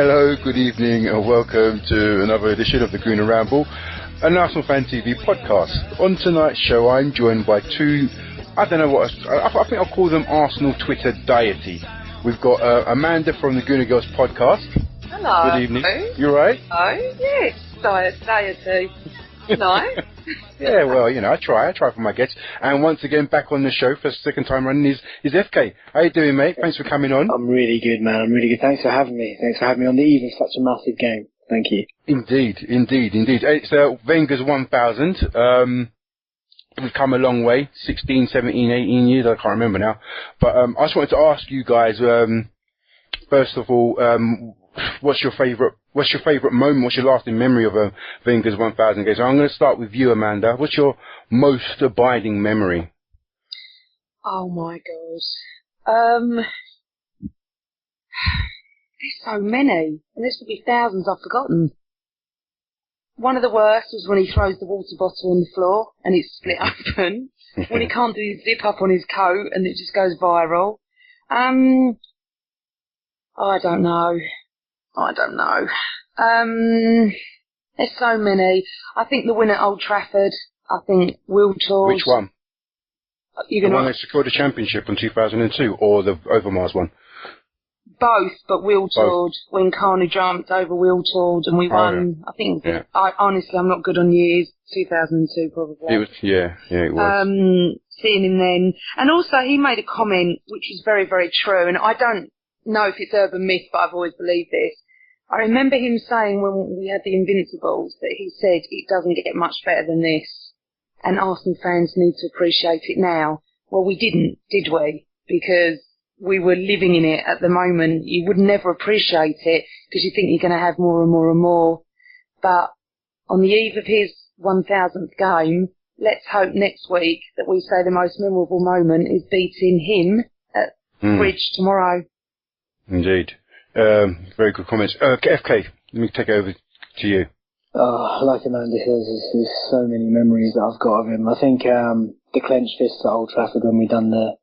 Hello, good evening, and welcome to another edition of the Goon and Ramble, an Arsenal Fan TV podcast. On tonight's show, I'm joined by two, I don't know what, I think I'll call them Arsenal Twitter deity. We've got Amanda from the Goon and Girls podcast. Hello. Good evening. You alright? Oh, yes, deity. Nice. Yeah, well, you know, I try for my guests. And once again, back on the show for the second time running is FK. How you doing, mate? Thanks for coming on. I'm really good, man. I'm really good. Thanks for having me. Thanks for having me on the eve of such a massive game. Thank you. Indeed. It's Wenger's 1000. We've come a long way. 16, 17, 18 years. I can't remember now. But I just wanted to ask you guys, first of all, what's your favourite moment? What's your lasting memory of Wenger's 1000 games? So I'm going to start with you, Amanda. What's your most abiding memory? Oh my God. There's so many, and there's going to be thousands I've forgotten. One of the worst was when he throws the water bottle on the floor and it's split open. When he can't do his zip up on his coat and it just goes viral. I don't know. There's so many. I think the win at Old Trafford. I think Wiltord. Which one? You're the one that secured the championship in 2002, or the Overmars one? Both, but Wiltord, when Carney jumped over Wiltord and we won. Yeah. I think, yeah. I'm not good on years. 2002 probably. It was. It was. Seeing him then. And also he made a comment which was very, very true, and I don't know if it's urban myth, but I've always believed this. I remember him saying when we had the Invincibles that he said it doesn't get much better than this, and Arsenal fans need to appreciate it now. Well, we didn't, did we? Because we were living in it at the moment. You would never appreciate it because you think you're going to have more and more and more. But on the eve of his 1000th game, let's hope next week that we say the most memorable moment is beating him at Bridge tomorrow. Indeed. Very good comments. FK, let me take over to you. Like Amanda says, there's so many memories that I've got of him. I think the clenched fists at Old Trafford when we done the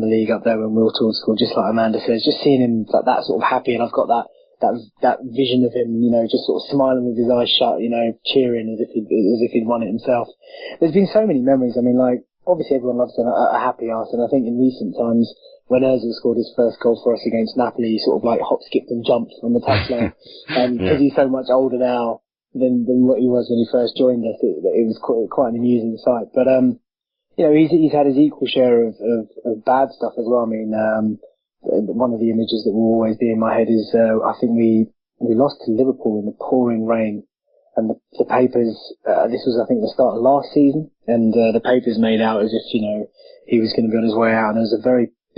league up there when Wiltord scored, just like Amanda says, just seeing him like that sort of happy, and I've got that vision of him, you know, just sort of smiling with his eyes shut, you know, cheering as if he'd won it himself. There's been so many memories. I mean, like, obviously everyone loves a happy arse, and I think in recent times, when Ozil scored his first goal for us against Napoli, he sort of like hop, skipped and jumped on the touchline. Because he's so much older now than what he was when he first joined us, it was quite an amusing sight. But, you know, he's had his equal share of bad stuff as well. I mean, one of the images that will always be in my head is, I think we lost to Liverpool in the pouring rain. And the papers, this was, I think, the start of last season, and the papers made out as if, you know, he was going to be on his way out, and there was a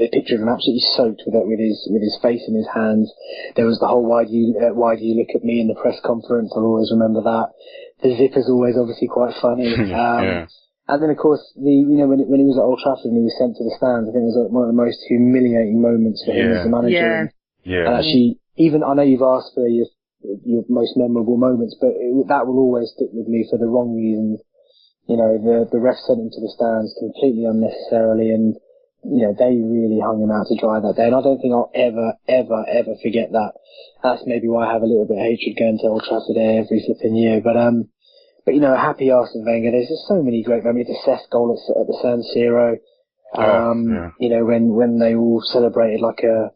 picture of him absolutely soaked with his face in his hands. There was the whole why do you look at me in the press conference. I'll always remember that. The zipper's always obviously quite funny. Yeah. And then of course when he was at Old Trafford and he was sent to the stands, I think it was one of the most humiliating moments for him as the manager. Yeah. And actually, even I know you've asked for your most memorable moments, but that will always stick with me for the wrong reasons. You know, the ref sent him to the stands completely unnecessarily, and you know, they really hung him out to dry that day, and I don't think I'll ever forget that. That's maybe why I have a little bit of hatred going to Old Trafford every flipping year. But you know, happy Arsene Wenger. There's just so many great memories. The Cesc goal at the San Siro. You know, when they all celebrated like a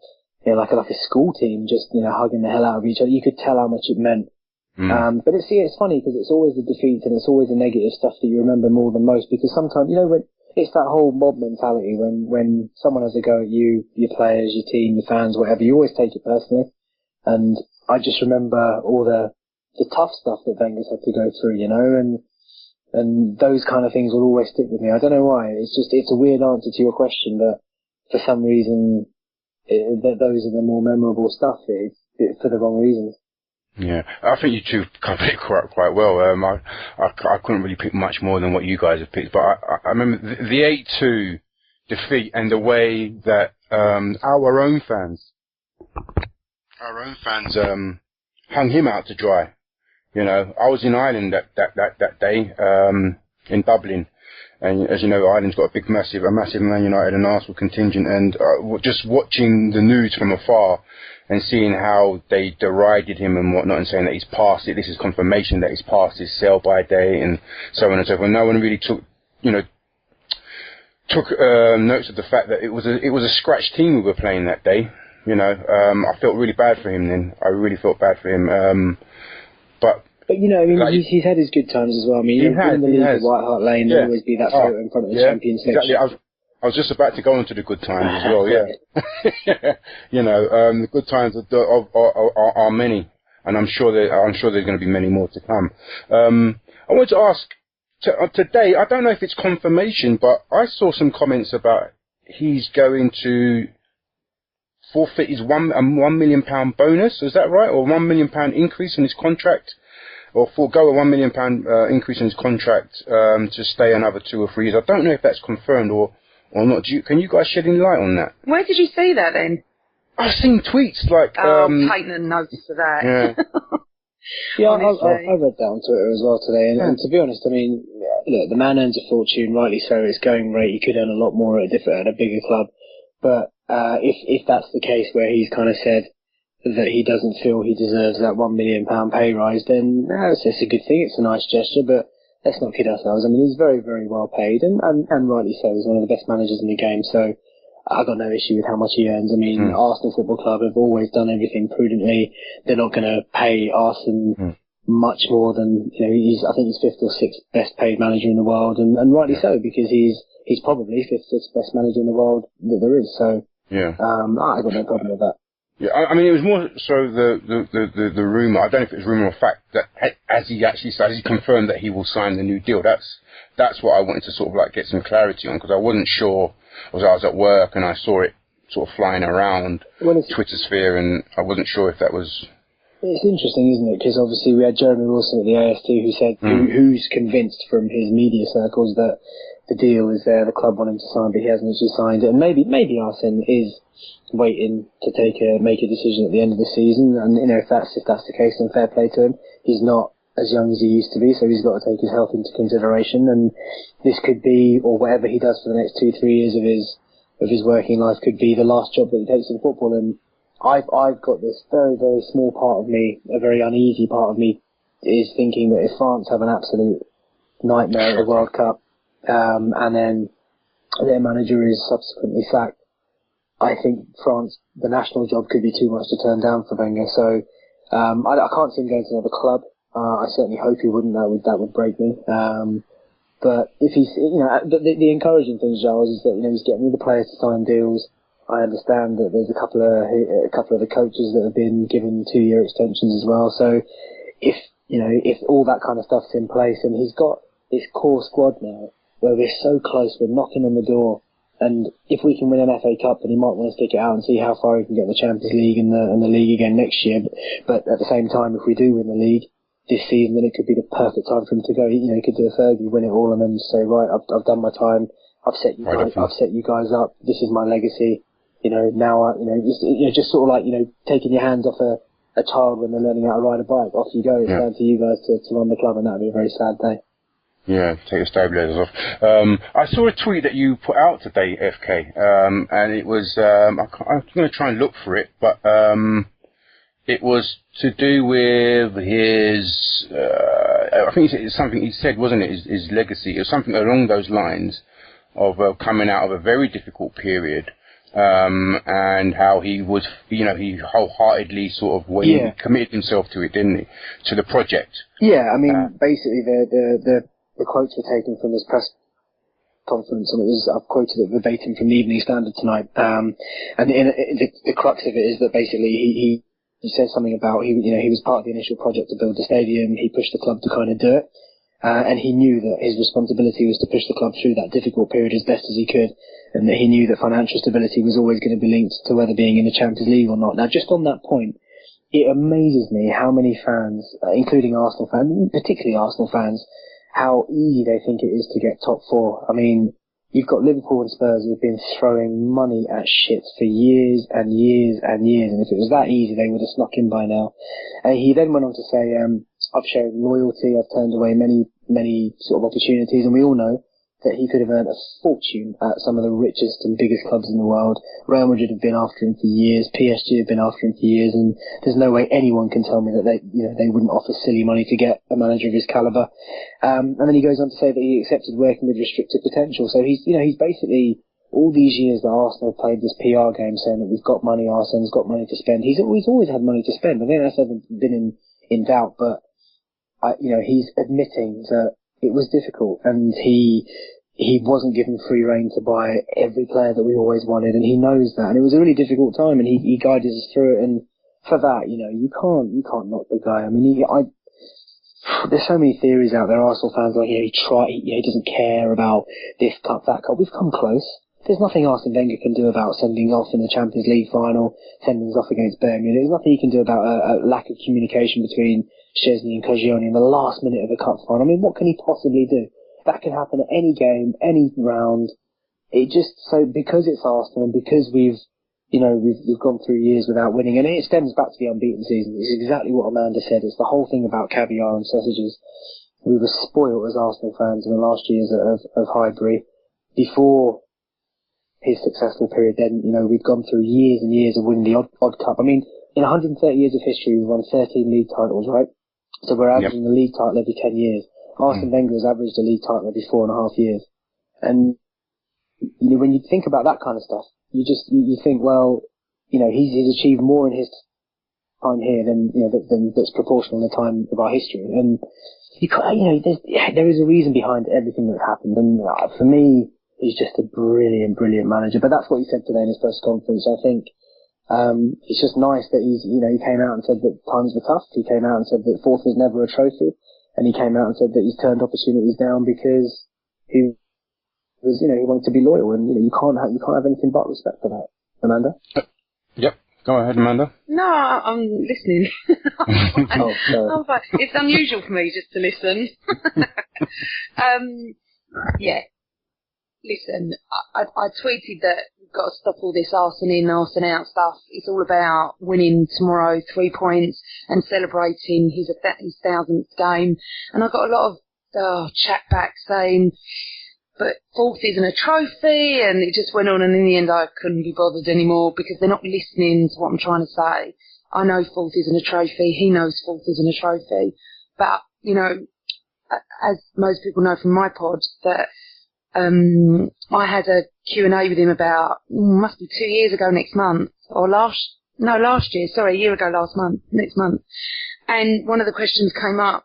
school team, just, you know, hugging the hell out of each other. You could tell how much it meant. But it's funny because it's always the defeats and it's always the negative stuff that you remember more than most, because sometimes, you know, when it's that whole mob mentality when someone has a go at you, your players, your team, your fans, whatever, you always take it personally. And I just remember all the tough stuff that Wenger's had to go through, you know, and those kind of things will always stick with me. I don't know why. It's a weird answer to your question, but for some reason, those are the more memorable stuff. It's for the wrong reasons. Yeah, I think you two covered it quite well. I couldn't really pick much more than what you guys have picked, but I remember the 8-2 defeat and the way that our own fans hung him out to dry. You know, I was in Ireland that day, in Dublin, And as you know, Ireland's got a massive Man United and Arsenal contingent, and just watching the news from afar and seeing how they derided him and whatnot, and saying that he's passed it, this is confirmation that he's passed his sell-by date, and so on and so forth. No one really took notes of the fact that it was a scratch team we were playing that day. I felt really bad for him then. I really felt bad for him. But he's had his good times as well. I mean, in the league at White Hart Lane, there'll always be that photo in front of the Champions League. Exactly. I was just about to go into the good times as well. Yeah, the good times are many, and I'm sure there's going to be many more to come. I wanted to ask today. I don't know if it's confirmation, but I saw some comments about he's going to forfeit his £1 million bonus. Is that right, or £1 million increase in his contract? Or forego a £1 million increase in his contract to stay another 2 or 3 years. I don't know if that's confirmed or not. Can you guys shed any light on that? Where did you see that then? I've seen tweets like... taking a notice of that. Yeah, yeah, I read that on Twitter as well today. And to be honest, I mean, look, the man earns a fortune, rightly so. It's going great. He could earn a lot more at a bigger club. But if that's the case where he's kind of said that he doesn't feel he deserves that £1 million pay rise, then it's a good thing. It's a nice gesture, but let's not kid ourselves. I mean, he's very, very well paid, and rightly so. He's one of the best managers in the game, so I've got no issue with how much he earns. I mean, Arsenal Football Club have always done everything prudently. They're not going to pay Arsene much more than, I think he's 5th or 6th best paid manager in the world, and rightly so, because he's probably 5th or 6th best manager in the world that there is. So I've got no problem with that. Yeah, I mean, it was more so the rumour. I don't know if it was rumour or fact that as he confirmed that he will sign the new deal. That's what I wanted to sort of like get some clarity on, because I wasn't sure. I was at work and I saw it sort of flying around Twitter sphere, and I wasn't sure if that was... It's interesting, isn't it? Because obviously we had Jeremy Wilson at the AFTV who said who's convinced from his media circles that the deal is there, the club want him to sign, but he hasn't actually signed it. And maybe Arsene is waiting to make a decision at the end of the season, and if that's the case, then fair play to him. He's not as young as he used to be, so he's got to take his health into consideration, and this could be, or whatever he does for the next 2-3 years of his working life, could be the last job that he takes in football. And I've got this very, very small part of me, a very uneasy part of me, is thinking that if France have an absolute nightmare at the World Cup, and then their manager is subsequently sacked, I think France, the national job, could be too much to turn down for Wenger. So I can't see him going to another club. I certainly hope he wouldn't. That would break me. But if he's, the encouraging thing, Giles, is that he's getting the players to sign deals. I understand that there's a couple of the coaches that have been given 2-year extensions as well. So if all that kind of stuff's in place, and he's got this core squad now where we're so close, we're knocking on the door. And if we can win an FA Cup, then he might want to stick it out and see how far he can get in the Champions League and the league again next year. But at the same time, if we do win the league this season, then it could be the perfect time for him to go. He could do a Fergie, win it all, and then say, right, I've done my time. I've set you guys up. This is my legacy. Now just sort of like taking your hands off a child when they're learning how to ride a bike. Off you go. It's down to you guys to run the club, and that'd be a very sad day. Yeah, take the stabilisers off. I saw a tweet that you put out today, FK, and it was, I'm going to try and look for it, but it was to do with his, I think it's something he said, wasn't it, his legacy. It was something along those lines of coming out of a very difficult period, and how he was, he wholeheartedly sort of he committed himself to it, didn't he, to the project. Yeah, I mean, basically the quotes were taken from his press conference, and I've quoted it verbatim from the Evening Standard tonight. And the crux of it is that basically he said something about he was part of the initial project to build the stadium. He pushed the club to kind of do it, and he knew that his responsibility was to push the club through that difficult period as best as he could, and that he knew that financial stability was always going to be linked to whether being in the Champions League or not. Now, just on that point, it amazes me how many fans, including Arsenal fans, particularly Arsenal fans, how easy they think it is to get top 4. I mean, you've got Liverpool and Spurs who have been throwing money at shit for years and years and years, and if it was that easy, they would have snuck in by now. And he then went on to say, I've shown loyalty, I've turned away many sort of opportunities, and we all know that he could have earned a fortune at some of the richest and biggest clubs in the world. Real Madrid have been after him for years, PSG have been after him for years, and there's no way anyone can tell me that they wouldn't offer silly money to get a manager of his caliber. And then he goes on to say that he accepted working with restricted potential. So he's basically, all these years that Arsenal have played this PR game saying that we've got money, Arsenal's got money to spend. He's always had money to spend. I think that's never been in doubt, but he's admitting that it was difficult, and he wasn't given free rein to buy every player that we always wanted, and he knows that. And it was a really difficult time, and he guided us through it. And for that, you can't knock the guy. I mean, there's so many theories out there. Arsenal fans like, he doesn't care about this cup, that cup. We've come close. There's nothing Arsene Wenger can do about sending off in the Champions League final, sending us off against Birmingham. There's nothing he can do about a lack of communication between Szczesny and Cogione in the last minute of a cup final. I mean, what can he possibly do? That can happen at any game, any round. Because it's Arsenal, and because we've gone through years without winning, and it stems back to the unbeaten season. It's exactly what Amanda said. It's the whole thing about caviar and sausages. We were spoiled as Arsenal fans in the last years of Highbury. Before his successful period, then, we'd gone through years and years of winning the odd cup. I mean, in 130 years of history, we've won 13 league titles, right? So we're averaging the league title every 10 years. Arsene Wenger has averaged a league title every 4.5 years. And, when you think about that kind of stuff, you think, well, he's achieved more in his time here than that's proportional in the time of our history. And there is a reason behind everything that's happened. And for me, he's just a brilliant, brilliant manager. But that's what he said today in his press conference. I think it's just nice that he came out and said that times were tough. He came out and said that fourth was never a trophy. And he came out and said that he's turned opportunities down because he wanted to be loyal, and you can't have anything but respect for that. Amanda? Yep. Go ahead, Amanda. No, I'm listening. Oh, sorry. It's unusual for me just to listen. Yeah. Listen, I tweeted that we've got to stop all this arson in, arson out stuff. It's all about winning tomorrow 3 points and celebrating his 1,000th game. And I got a lot of chat back saying, but fourth isn't a trophy, and it just went on, and in the end I couldn't be bothered anymore because they're not listening to what I'm trying to say. I know fourth isn't a trophy, he knows fourth isn't a trophy, but, as most people know from my pod, that I had a Q&A with him about, must be 2 years ago next month, or last year, sorry, a year ago next month. And one of the questions came up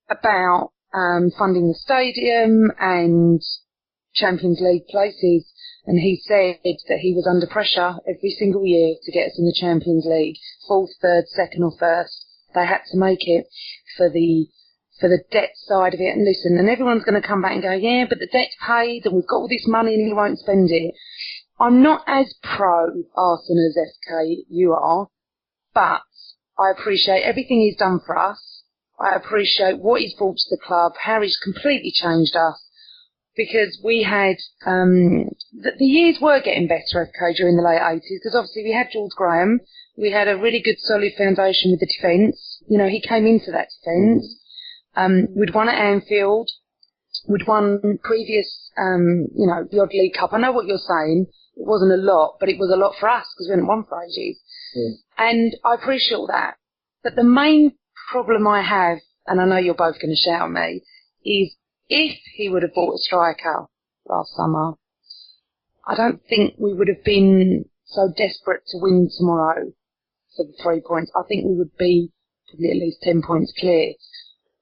about funding the stadium and Champions League places, and he said that he was under pressure every single year to get us in the Champions League, fourth, third, second or first. They had to make it for the debt side of it. And listen, and everyone's going to come back and go, yeah, but the debt's paid and we've got all this money and he won't spend it. I'm not as pro Arsenal as FK you are, but I appreciate everything he's done for us. I appreciate what he's brought to the club, how he's completely changed us. Because we had, the years were getting better, FK, during the late 80s, because obviously we had George Graham, we had a really good solid foundation with the defence. He came into that defence. We'd won at Anfield. We'd won previous, the odd League Cup. I know what you're saying. It wasn't a lot, but it was a lot for us because we hadn't won for ages. Yeah. And I appreciate all that. But the main problem I have, and I know you're both going to shout at me, is if he would have bought a striker last summer, I don't think we would have been so desperate to win tomorrow for the 3 points. I think we would be probably at least 10 points clear.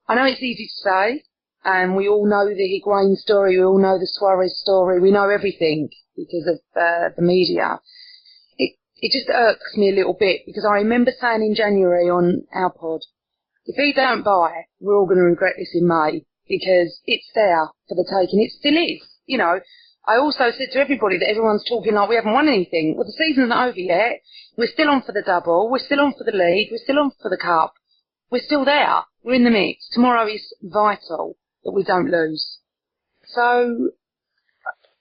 I know it's easy to say, and we all know the Higuain story, we all know the Suarez story, we know everything because of the media. It just irks me a little bit because I remember saying in January on our pod, if he don't buy, we're all going to regret this in May because it's there for the taking. It still is. I also said to everybody that everyone's talking like we haven't won anything. Well, the season's not over yet. We're still on for the double. We're still on for the league. We're still on for the cup. We're still there. We're in the mix. Tomorrow is vital that we don't lose. So,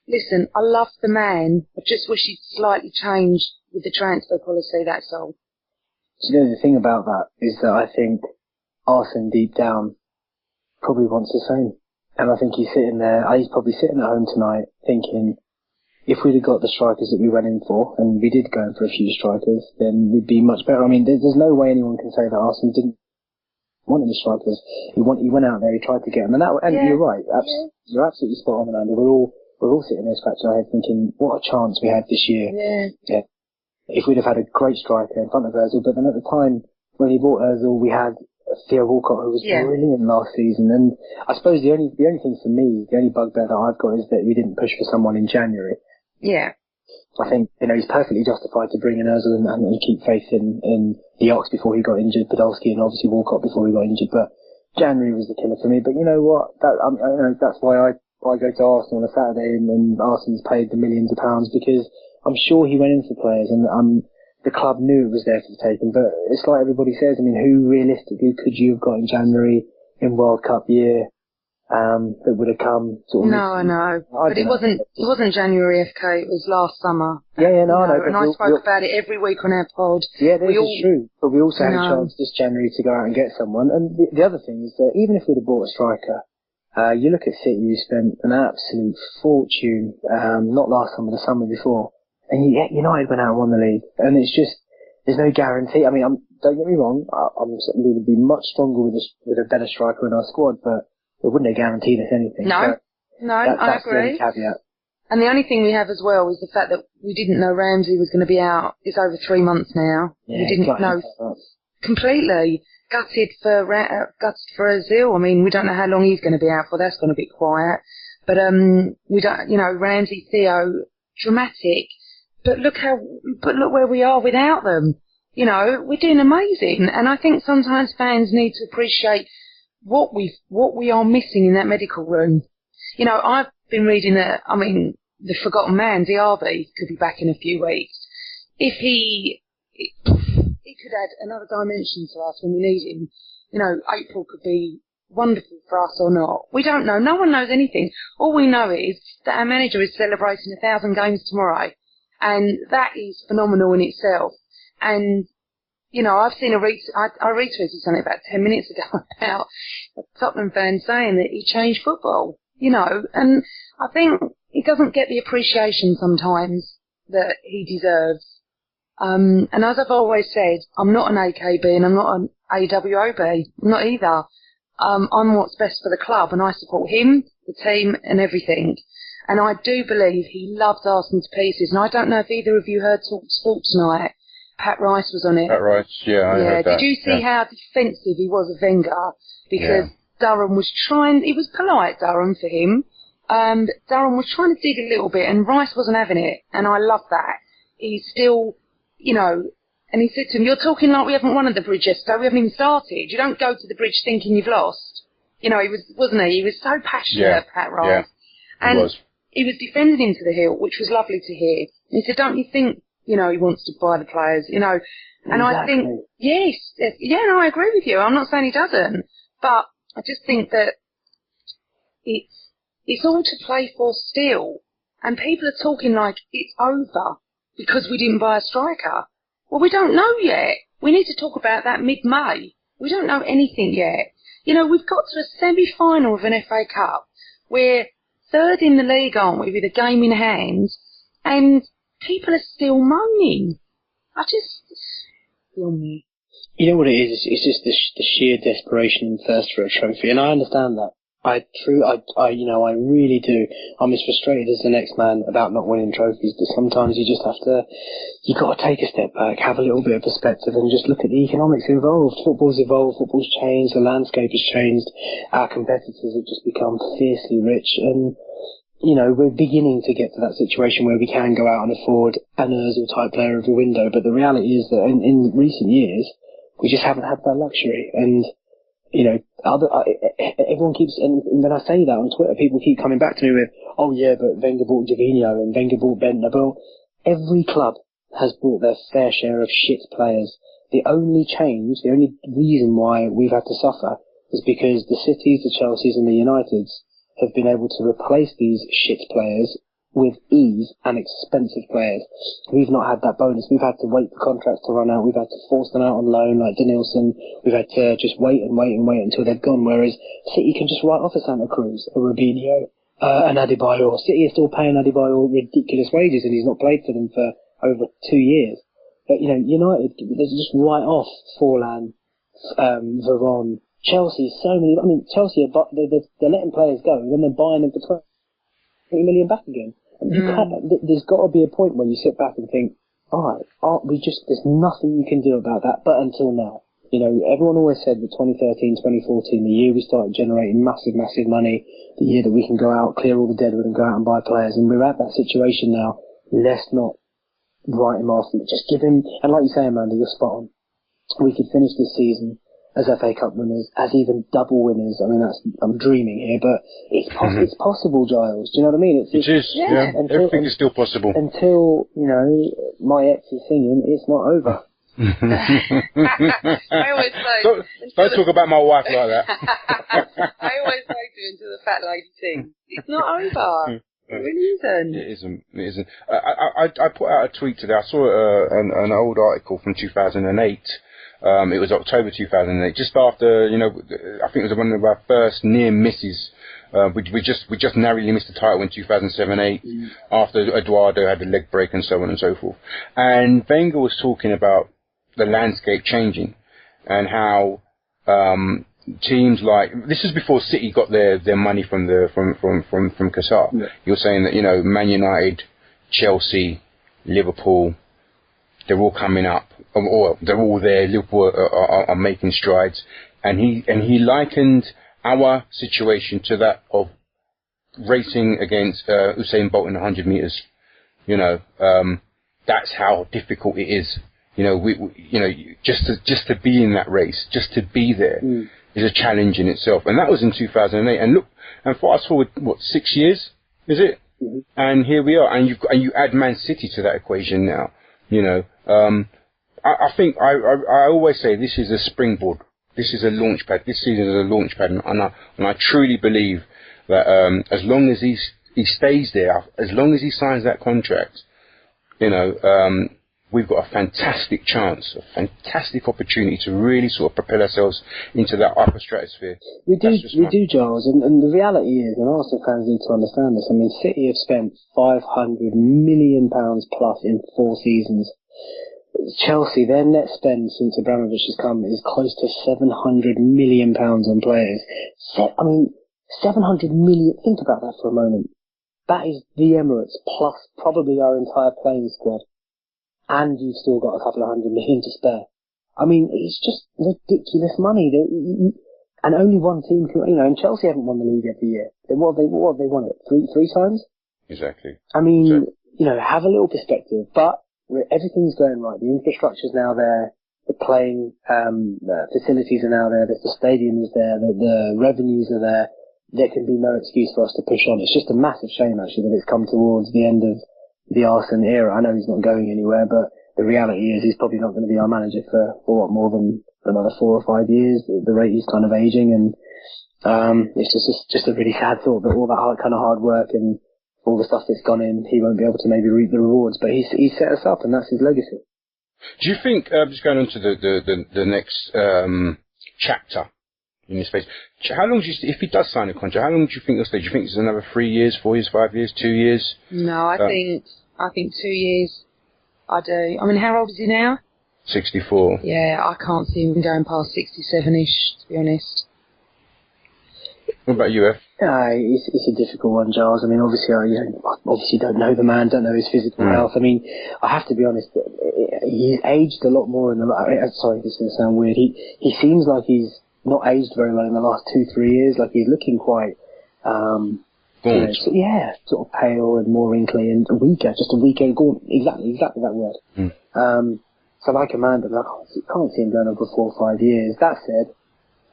listen, I love the man. I just wish he'd slightly changed with the transfer policy, that's all. The thing about that is that I think Arsene deep down probably wants the same. And I think he's sitting there, he's probably sitting at home tonight thinking, if we'd have got the strikers that we went in for, and we did go in for a few strikers, then we'd be much better. I mean, there's no way anyone can say that Arsenal didn't want any strikers. He went out there, he tried to get them. And you're right, you're absolutely spot on, Amanda. We're all sitting there scratching our head thinking, what a chance we had this year. Yeah. If we'd have had a great striker in front of Ozil, but then at the time, when he bought Ozil, we had Theo Walcott, who was brilliant last season. And I suppose the only thing for me, the only bugbear that I've got is that we didn't push for someone in January. Yeah. I think, he's perfectly justified to bring in Ozil and keep faith in the Ox before he got injured, Podolski and obviously Walcott before he got injured. But January was the killer for me. But you know what? That's why I go to Arsenal on a Saturday and Arsenal's paid the millions of pounds, because I'm sure he went in for players and the club knew it was there for the taking. But it's like everybody says, I mean, who realistically could you have got in January in World Cup year that would have come sort of... No, I know. But it wasn't January FK, it was last summer. Yeah, no, I know. And I spoke about it every week on our pod. Yeah, this is true. But we also had a chance this January to go out and get someone. And the other thing is that even if we'd have bought a striker, you look at City, you spent an absolute fortune, not last summer, the summer before. And yet United went out and won the league. And it's just, there's no guarantee. I mean, don't get me wrong, I'm going to be much stronger with a better striker in our squad, but it wouldn't have guaranteed us anything. No, I agree. That's the only caveat. And the only thing we have as well is the fact that we didn't know Ramsey was going to be out. It's over 3 months now. Yeah, we didn't know completely. Gutted for Ozil. I mean, we don't know how long he's going to be out for. That's going to be quiet. But we don't. Ramsey, Theo, dramatic. But look where we are without them. We're doing amazing. And I think sometimes fans need to appreciate what we are missing in that medical room. I've been reading that, the forgotten man, Diaby, could be back in a few weeks. If he could add another dimension to us when we need him. April could be wonderful for us or not. We don't know. No one knows anything. All we know is that our manager is celebrating 1,000 games tomorrow. And that is phenomenal in itself. And I've seen I retweeted something about 10 minutes ago about a Tottenham fan saying that he changed football, and I think he doesn't get the appreciation sometimes that he deserves. And as I've always said, I'm not an AKB and I'm not an AWOB. I'm not either. I'm what's best for the club, and I support him, the team, and everything. And I do believe he loves Arsenal to pieces. And I don't know if either of you heard Talk Sport tonight. Pat Rice was on it. Pat Rice, I heard that. Did you see how defensive he was of Wenger? Because Durham was trying, it was polite, Durham, for him. Durham was trying to dig a little bit, and Rice wasn't having it. And I love that. He's still, and he said to him, you're talking like we haven't won at the bridge yesterday. We haven't even started. You don't go to the bridge thinking you've lost. He wasn't he? He was so passionate, Pat Rice. Yeah, and he was defending him to the hilt, which was lovely to hear. And he said, don't you think, he wants to buy the players, And exactly. I think, no, I agree with you. I'm not saying he doesn't. But I just think that it's all to play for still. And people are talking like it's over because we didn't buy a striker. Well, we don't know yet. We need to talk about that mid-May. We don't know anything yet. We've got to a semi-final of an FA Cup. We're third in the league, aren't we, with a game in hand? And people are still moaning. Feel me. You know what it is? It's just the sheer desperation and thirst for a trophy, and I understand that. I really do. I'm as frustrated as the next man about not winning trophies, but sometimes you just have to, you got to take a step back, have a little bit of perspective, and just look at the economics involved. Football's evolved, football's changed, the landscape has changed, our competitors have just become fiercely rich, and we're beginning to get to that situation where we can go out and afford an Ozil type player every window, but the reality is that in recent years, we just haven't had that luxury. And, everyone keeps, and when I say that on Twitter, people keep coming back to me with, oh yeah, but Wenger bought Jorginho and Wenger bought Bentner. Well, every club has bought their fair share of shit players. The only reason why we've had to suffer is because the Cities, the Chelseas and the Uniteds have been able to replace these shit players with ease and expensive players. We've not had that bonus. We've had to wait for contracts to run out. We've had to force them out on loan like Denilson. We've had to just wait until they've gone, whereas City can just write off a Santa Cruz, a Robinho, an Adebayor. City is still paying Adebayor ridiculous wages and he's not played for them for over 2 years. But, United, they just write off Forlan, Veron, Chelsea, so many. I mean, Chelsea, they're letting players go and then they're buying them for 20 million back again. There's got to be a point where you sit back and think, alright, there's nothing you can do about that, but until now. Everyone always said that 2013, 2014, the year we started generating massive, massive money, the year that we can go out, clear all the deadwood and go out and buy players, and we're at that situation now. Let's not write him off. Just give him, and like you say, Amanda, you're spot on. We could finish this season as FA Cup winners, as even double winners. I mean, I'm dreaming here, but it's possible, Giles. Do you know what I mean? It is. Yeah. Everything is still possible. Until, my ex is singing, it's not over. I always say... Don't talk about my wife like that. I always say to until the fat lady sings, it's not over. It really isn't. It isn't. I put out a tweet today. I saw an old article from 2008. It was October 2008, just after, I think it was one of our first near misses. We just narrowly missed the title in 2007-8 after Eduardo had a leg break and so on and so forth. And Wenger was talking about the landscape changing and how teams like, this is before City got their money from Qatar. Yeah. You're saying that Man United, Chelsea, Liverpool, they're all coming up, or they're all there. Liverpool are making strides, and he likened our situation to that of racing against Usain Bolt in 100 meters. That's how difficult it is. Just to be in that race, just to be there is a challenge in itself. And that was in 2008. And look, and fast forward, 6 years, is it? Mm-hmm. And here we are. And you add Man City to that equation now. I think I always say this is a springboard. This is a launch pad. This season is a launch pad, and I truly believe that as long as he stays there, as long as he signs that contract, we've got a fantastic chance, a fantastic opportunity to really sort of propel ourselves into that upper stratosphere. We do, Giles, and the reality is, and Arsenal fans need to understand this. I mean, City have spent £500 million plus in 4 seasons. Chelsea, their net spend since Abramovich has come is close to £700 million on players. 700 million. Think about that for a moment. That is the Emirates plus probably our entire playing squad. And you've still got a couple of $100 million to spare. I mean, it's just ridiculous money. And only one team can, and Chelsea haven't won the league every year. What have they won it? Three times? Exactly. I mean, have a little perspective. But everything's going right. The infrastructure's now there. The playing facilities are now there. The stadium is there. The revenues are there. There can be no excuse for us to push on. It's just a massive shame, actually, that it's come towards the end of the Arsene era. I know he's not going anywhere, but the reality is he's probably not going to be our manager for more than another 4 or 5 years. The rate he's kind of aging, and it's just a really sad thought that all that kind of hard work and all the stuff that's gone in, he won't be able to maybe reap the rewards. But he's set us up, and that's his legacy. Do you think, just going on to the next chapter in this space, how long if he does sign a contract, how long do you think he'll stay? Do you think it's another 3 years, 4 years, 5 years, 2 years? No, I think 2 years. I do. I mean, how old is he now? 64. Yeah, I can't see him going past 67-ish, to be honest. What about you, F? It's a difficult one, Giles. I mean, obviously, I obviously don't know the man, don't know his physical health. I mean, I have to be honest, he's aged a lot more in the... Sorry, this is going to sound weird. He seems like he's not aged very well in the last 2-3 years. Like, he's looking quite... gaunt. Sort of pale and more wrinkly and weaker, just a weaker gaunt. Exactly that word. So like Amanda, I can't see him going on for 4 or 5 years. That said,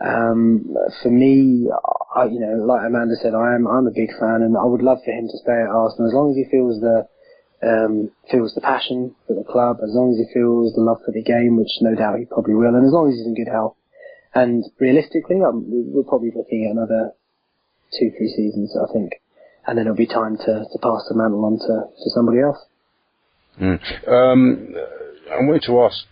for me, like Amanda said, I'm a big fan, and I would love for him to stay at Arsenal as long as he feels the passion for the club, as long as he feels the love for the game, which no doubt he probably will, and as long as he's in good health. And realistically, we're probably looking at another 2-3 seasons, I think. then it'll be time to pass the mantle on to somebody else. I wanted to ask,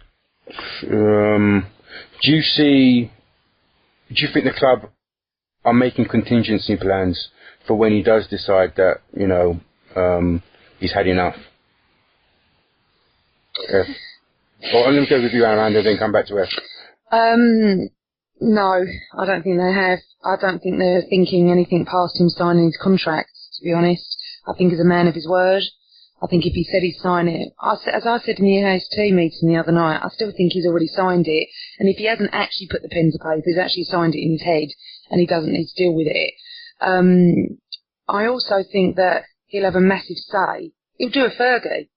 do you think the club are making contingency plans for when he does decide that, he's had enough? Well, I'm going to go with you, Amanda, then come back to F. No, I don't think they have. I don't think they're thinking anything past him signing his contract, to be honest. I think he's a man of his word. I think if he said he'd sign it, as I said in the AFTV meeting the other night, I still think he's already signed it. And if he hasn't actually put the pen to paper, he's actually signed it in his head, and he doesn't need to deal with it. I also think that he'll have a massive say. He'll do a Fergie.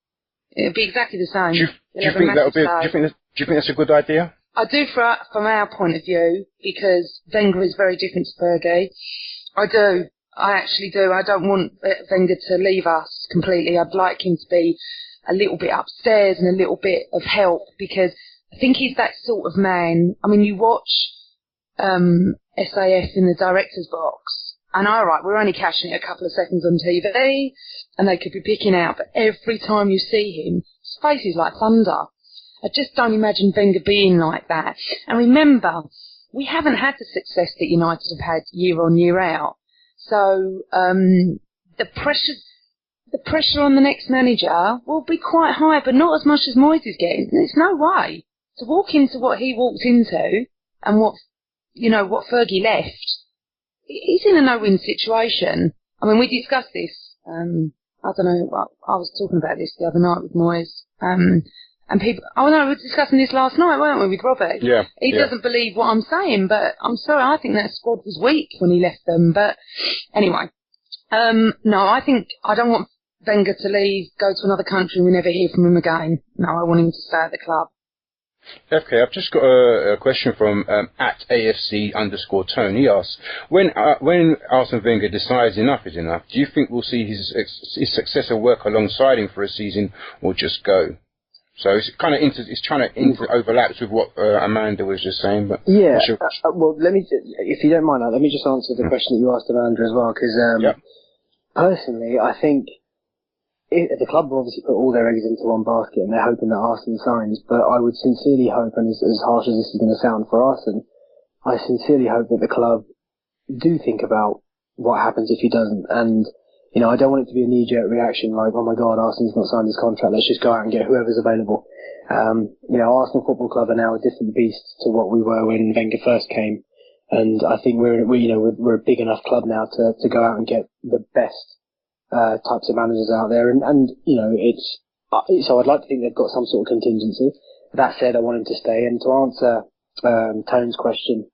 It'll be exactly the same. Do you think that's a good idea? I do from our point of view, because Wenger is very different to Fergie. I do. I actually do. I don't want Wenger to leave us completely. I'd like him to be a little bit upstairs and a little bit of help, because I think he's that sort of man. I mean, you watch SAF in the director's box, and alright, we're only catching it a couple of seconds on TV, and they could be picking out, but every time you see him, his face is like thunder. I just don't imagine Wenger being like that. And remember, we haven't had the success that United have had year on, year out. So the pressure on the next manager will be quite high, but not as much as Moyes is getting. There's no way to walk into what he walked into and what Fergie left. He's in a no-win situation. I mean, we discussed this. I don't know. I was talking about this the other night with Moyes. And people, we were discussing this last night, weren't we, with Robbie? Yeah. He doesn't believe what I'm saying, but I'm sorry, I think that squad was weak when he left them. But anyway, no, I don't want Wenger to leave, go to another country and we never hear from him again. No, I want him to stay at the club. Okay, I've just got a question from at AFC_Tone. He asks, when Arsene Wenger decides enough is enough, do you think we'll see his successor work alongside him for a season or just go? So it's kind of overlaps with what Amanda was just saying. But yeah, well, if you don't mind, let me just answer the question that you asked Amanda as well, because personally, I think the club will obviously put all their eggs into one basket, and they're hoping that Arsene signs. But I would sincerely hope, and as harsh as this is going to sound for Arsene, I sincerely hope that the club do think about what happens if he doesn't. And I don't want it to be a knee-jerk reaction like, oh my God, Arsenal's not signed his contract, let's just go out and get whoever's available. Arsenal Football Club are now a different beast to what we were when Wenger first came. And I think we're a big enough club now to go out and get the best types of managers out there. And so I'd like to think they've got some sort of contingency. That said, I want him to stay. And to answer Tone's question,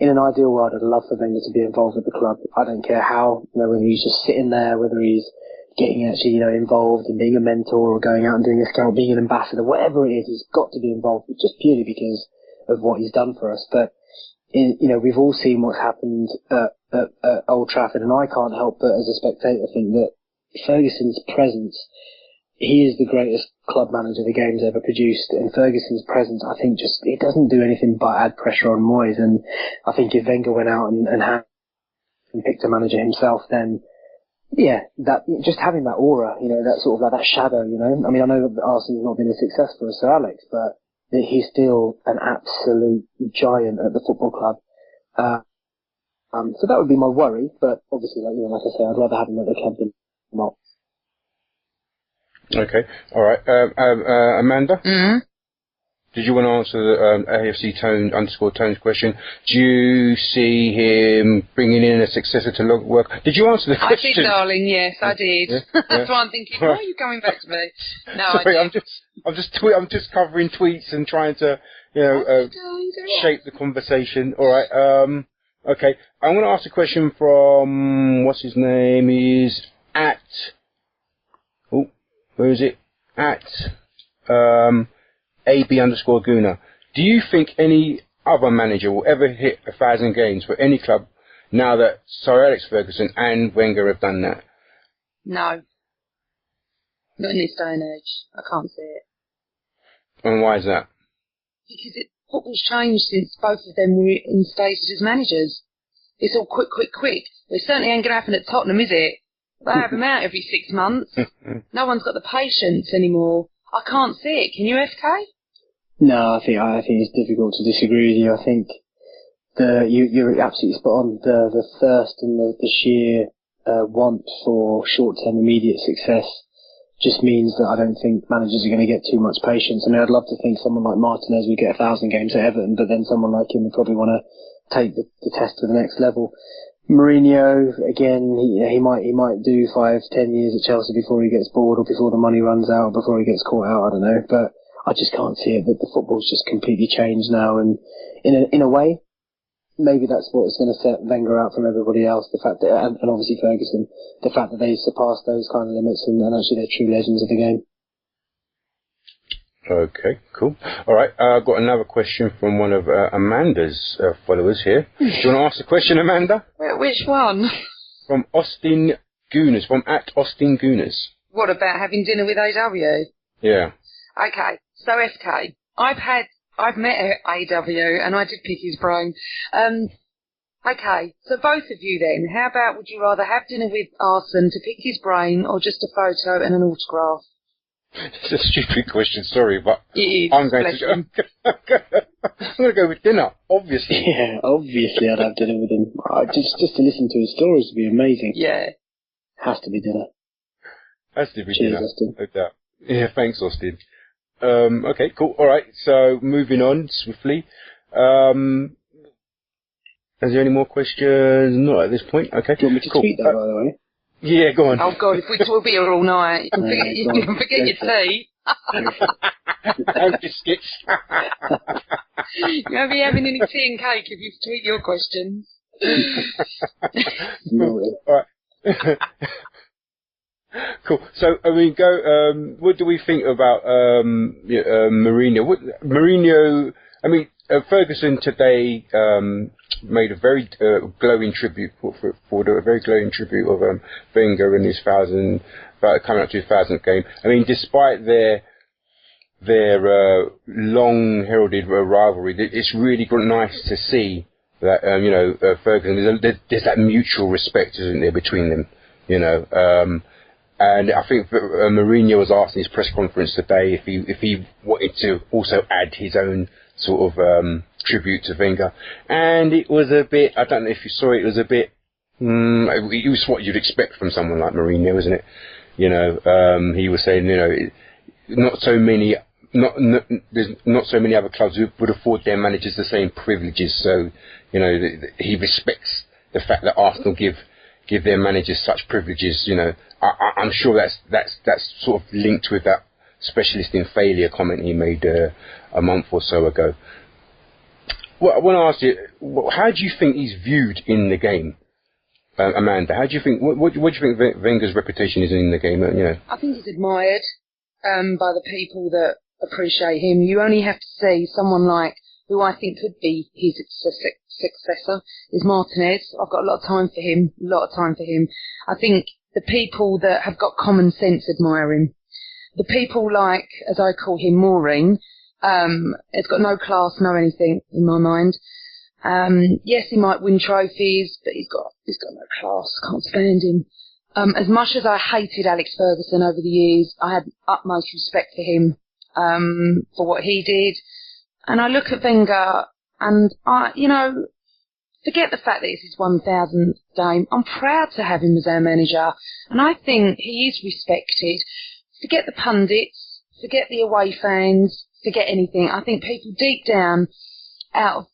in an ideal world, I'd love for Wenger to be involved with the club. I don't care how, whether he's just sitting there, whether he's getting actually, involved in being a mentor or going out and doing a scout, being an ambassador, whatever it is, he's got to be involved, just purely because of what he's done for us. But, we've all seen what's happened at Old Trafford, and I can't help but, as a spectator, think that Ferguson's presence, he is the greatest club manager the game's ever produced, and Ferguson's presence, I think, just it doesn't do anything but add pressure on Moyes. And I think if Wenger went out and picked a manager himself, then that just having that aura, that sort of like that shadow, I mean, I know that Arsenal's not been a success for Sir Alex, but he's still an absolute giant at the football club. So that would be my worry, but obviously, like I say, I'd rather have him at the club than not. Okay, all right. Amanda? Mm-hmm. Did you want to answer the AFC_Tone's question? Do you see him bringing in a successor to work? Did you answer the question? I did, darling. Yes, I did. Yeah? That's why I'm thinking. Why are you coming back to me? No, sorry, I'm just covering tweets and trying to shape the conversation. All right. Okay. I'm going to ask a question from what's his name is at. Oh, where is it? At AB_Guna. Do you think any other manager will ever hit 1,000 games for any club now that Sir Alex Ferguson and Wenger have done that? No. Not in this day and age. I can't see it. And why is that? Because football's changed since both of them were instated as managers. it's all quick, quick, quick. But it certainly ain't going to happen at Tottenham, is it? They have him out every 6 months. No one's got the patience anymore. I can't see it. Can you, FK? No, I think it's difficult to disagree with you. I think you're absolutely spot on. The thirst and the sheer want for short-term immediate success just means that I don't think managers are going to get too much patience. I mean, I'd love to think someone like Martinez would get 1,000 games at Everton, but then someone like him would probably want to take the test to the next level. Mourinho, again, he might do 5-10 years at Chelsea before he gets bored, or before the money runs out, or before he gets caught out. I don't know, but I just can't see it. That the football's just completely changed now, and in a way, maybe that's what's going to set Wenger out from everybody else. The fact that, and obviously Ferguson, the fact that they surpassed those kind of limits and actually they're true legends of the game. Okay, cool. All right, I've got another question from one of Amanda's followers here. Do you want to ask the question, Amanda? Which one? From Austin Gooners, from @AustinGooners. What about having dinner with AW? Yeah. Okay, so FK, I've met AW and I did pick his brain. Okay, so both of you then, how about would you rather have dinner with Arsene to pick his brain or just a photo and an autograph? It's a stupid question, sorry, but It is, I'm going to go with dinner, obviously. Yeah, obviously I'd have dinner with him. Just to listen to his stories would be amazing. Yeah. Has to be dinner. Has to be Cheers, dinner. Austin. No doubt. Yeah, thanks, Austin. Okay, cool. All right, so moving on swiftly. Is there any more questions? Not at this point. Okay. Do you want me to tweet that, by the way? Yeah, go on. Oh God, if we'll be here all night, you can forget your tea. And biscuits. You won't be having any tea and cake if you tweet your questions. No. All right. Cool. So, I mean, what do we think about Mourinho? Mourinho, I mean, Ferguson today made a very glowing tribute a very glowing tribute of Wenger and his coming up to his 1000th game. I mean, despite their long heralded rivalry, it's really nice to see that Ferguson. There's that mutual respect, isn't there, between them? And I think Mourinho was asked in his press conference today if he wanted to also add his own sort of tribute to Wenger, and it was a bit. I don't know if you saw it. It was a bit. It was what you'd expect from someone like Mourinho, isn't it? He was saying, there's not so many other clubs who would afford their managers the same privileges. So, he respects the fact that Arsenal give their managers such privileges. I'm sure that's sort of linked with that specialist in failure comment he made a month or so ago. Well, I want to ask you, how do you think he's viewed in the game, Amanda? How do you think? What do you think Wenger's reputation is in the game? I think he's admired by the people that appreciate him. You only have to see someone like who I think could be his successor is Martinez. I've got a lot of time for him. I think the people that have got common sense admire him. The people like, as I call him, Maureen, has got no class, no anything in my mind. Yes, he might win trophies, but he's got no class. Can't stand him. As much as I hated Alex Ferguson over the years, I had utmost respect for him for what he did. And I look at Wenger, and forget the fact that it's his 1000th game. I'm proud to have him as our manager, and I think he is respected. Forget the pundits, forget the away fans, forget anything. I think people deep down, out of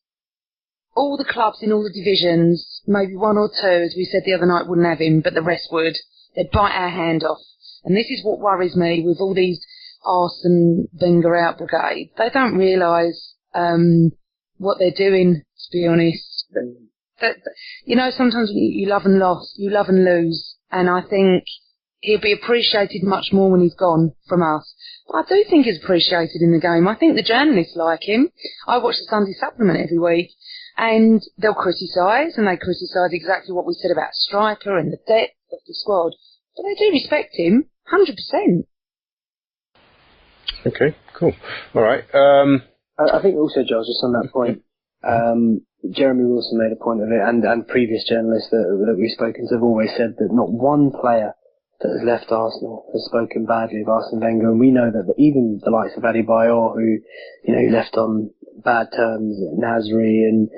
all the clubs in all the divisions, maybe one or two, as we said the other night, wouldn't have him, but the rest would. They'd bite our hand off. And this is what worries me with all these Arsene Wenger out brigade. They don't realise what they're doing, to be honest. Sometimes you love and lose, and I think he'll be appreciated much more when he's gone from us. But I do think he's appreciated in the game. I think the journalists like him. I watch the Sunday Supplement every week, and they'll criticise, and they criticise exactly what we said about striker and the depth of the squad. But they do respect him, 100%. Okay, cool. All right. I think also, Giles, just on that point, Jeremy Wilson made a point of it, and previous journalists that we've spoken to have always said that not one player that has left Arsenal has spoken badly of Arsene Wenger, and we know that even the likes of Adebayor, who left on bad terms, Nasri, and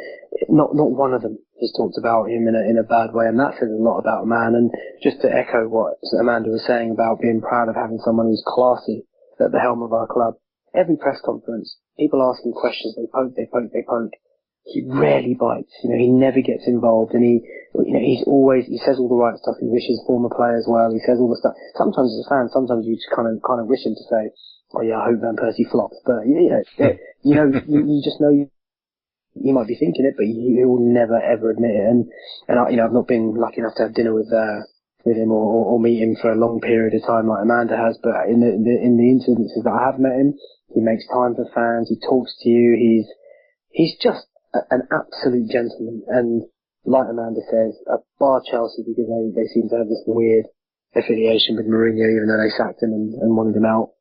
not one of them has talked about him in a bad way, and that says a lot about a man. And just to echo what Amanda was saying about being proud of having someone who's classy at the helm of our club, every press conference, people ask him questions, they poke. He rarely bites, he never gets involved, and he says all the right stuff. He wishes former players well. He says all the stuff. Sometimes as a fan, sometimes you just kind of wish him to say, "Oh yeah, I hope Van Persie flops." But you just know you might be thinking it, but he will never ever admit it. And I've not been lucky enough to have dinner with him or meet him for a long period of time like Amanda has. But in the incidences that I have met him, he makes time for fans. He talks to you. He's just an absolute gentleman, and like Amanda says, bar Chelsea, because they seem to have this weird affiliation with Mourinho, even though they sacked him and wanted him out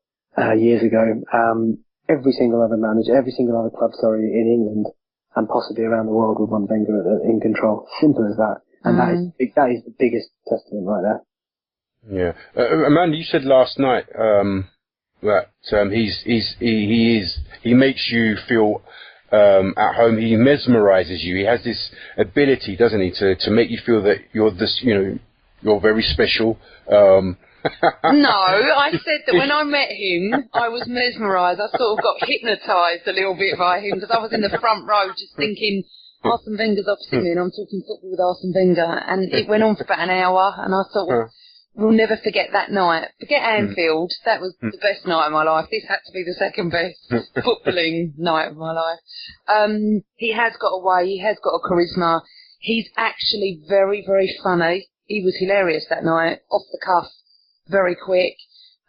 years ago. Every single other manager, every single other club, in England and possibly around the world would want Wenger in control. Simple as that, and that is the biggest testament right there. Yeah, Amanda, you said last night that he makes you feel at home. He mesmerizes you. He has this ability, doesn't he, to make you feel that you're you're very special. No, I said that when I met him, I was mesmerised. I sort of got hypnotised a little bit by him, because I was in the front row just thinking, Arsene Wenger's opposite me and I'm talking football with Arsene Wenger, and it went on for about an hour, and I thought, well, we'll never forget that night. Forget Anfield, that was the best night of my life. This had to be the second best footballing night of my life. He has got a way, he has got a charisma. He's actually very, very funny. He was hilarious that night, off the cuff, very quick.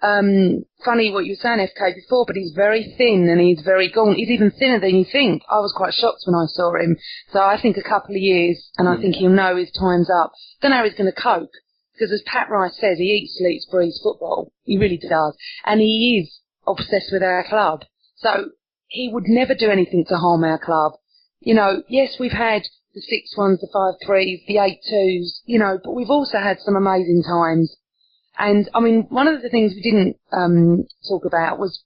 Funny what you were saying, FK, before, but he's very thin and he's very gaunt. He's even thinner than you think. I was quite shocked when I saw him. So I think a couple of years, and I think he'll know his time's up. Don't know how he's going to cope. Because as Pat Rice says, he eats, sleeps, breathes football. He really does. And he is obsessed with our club. So he would never do anything to harm our club. Yes, we've had the 6-1s, the 5-3s, the 8-2s, but we've also had some amazing times. And, I mean, one of the things we didn't talk about was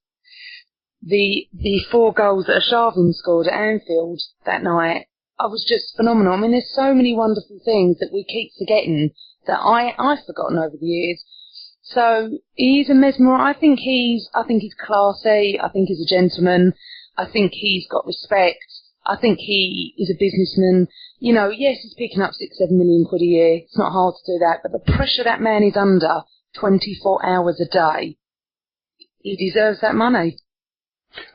the 4 goals that Sharvin scored at Anfield that night. I was just phenomenal. I mean, there's so many wonderful things that we keep forgetting that I've forgotten over the years. So he's a mesmerizer. I think he's classy. I think he's a gentleman. I think he's got respect. I think he is a businessman. Yes, he's picking up 6-7 million quid a year. It's not hard to do that, but the pressure that man is under 24 hours a day, he deserves that money.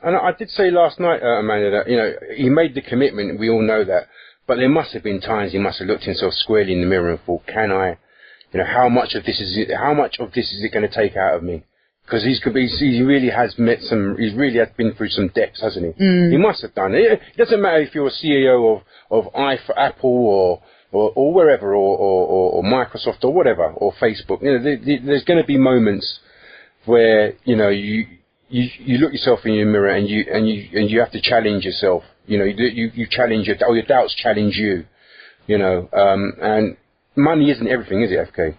And I did say last night, Amanda, that, he made the commitment, we all know that, but there must have been times he must have looked himself squarely in the mirror and thought, how much of this is it going to take out of me? Because he really has been through some depths, hasn't he? He must have done it. It doesn't matter if you're a CEO of Apple or wherever, or Microsoft or whatever, or Facebook. There's going to be moments where you look yourself in your mirror and you have to challenge yourself. You challenge your doubts challenge you. And money isn't everything, is it, FK?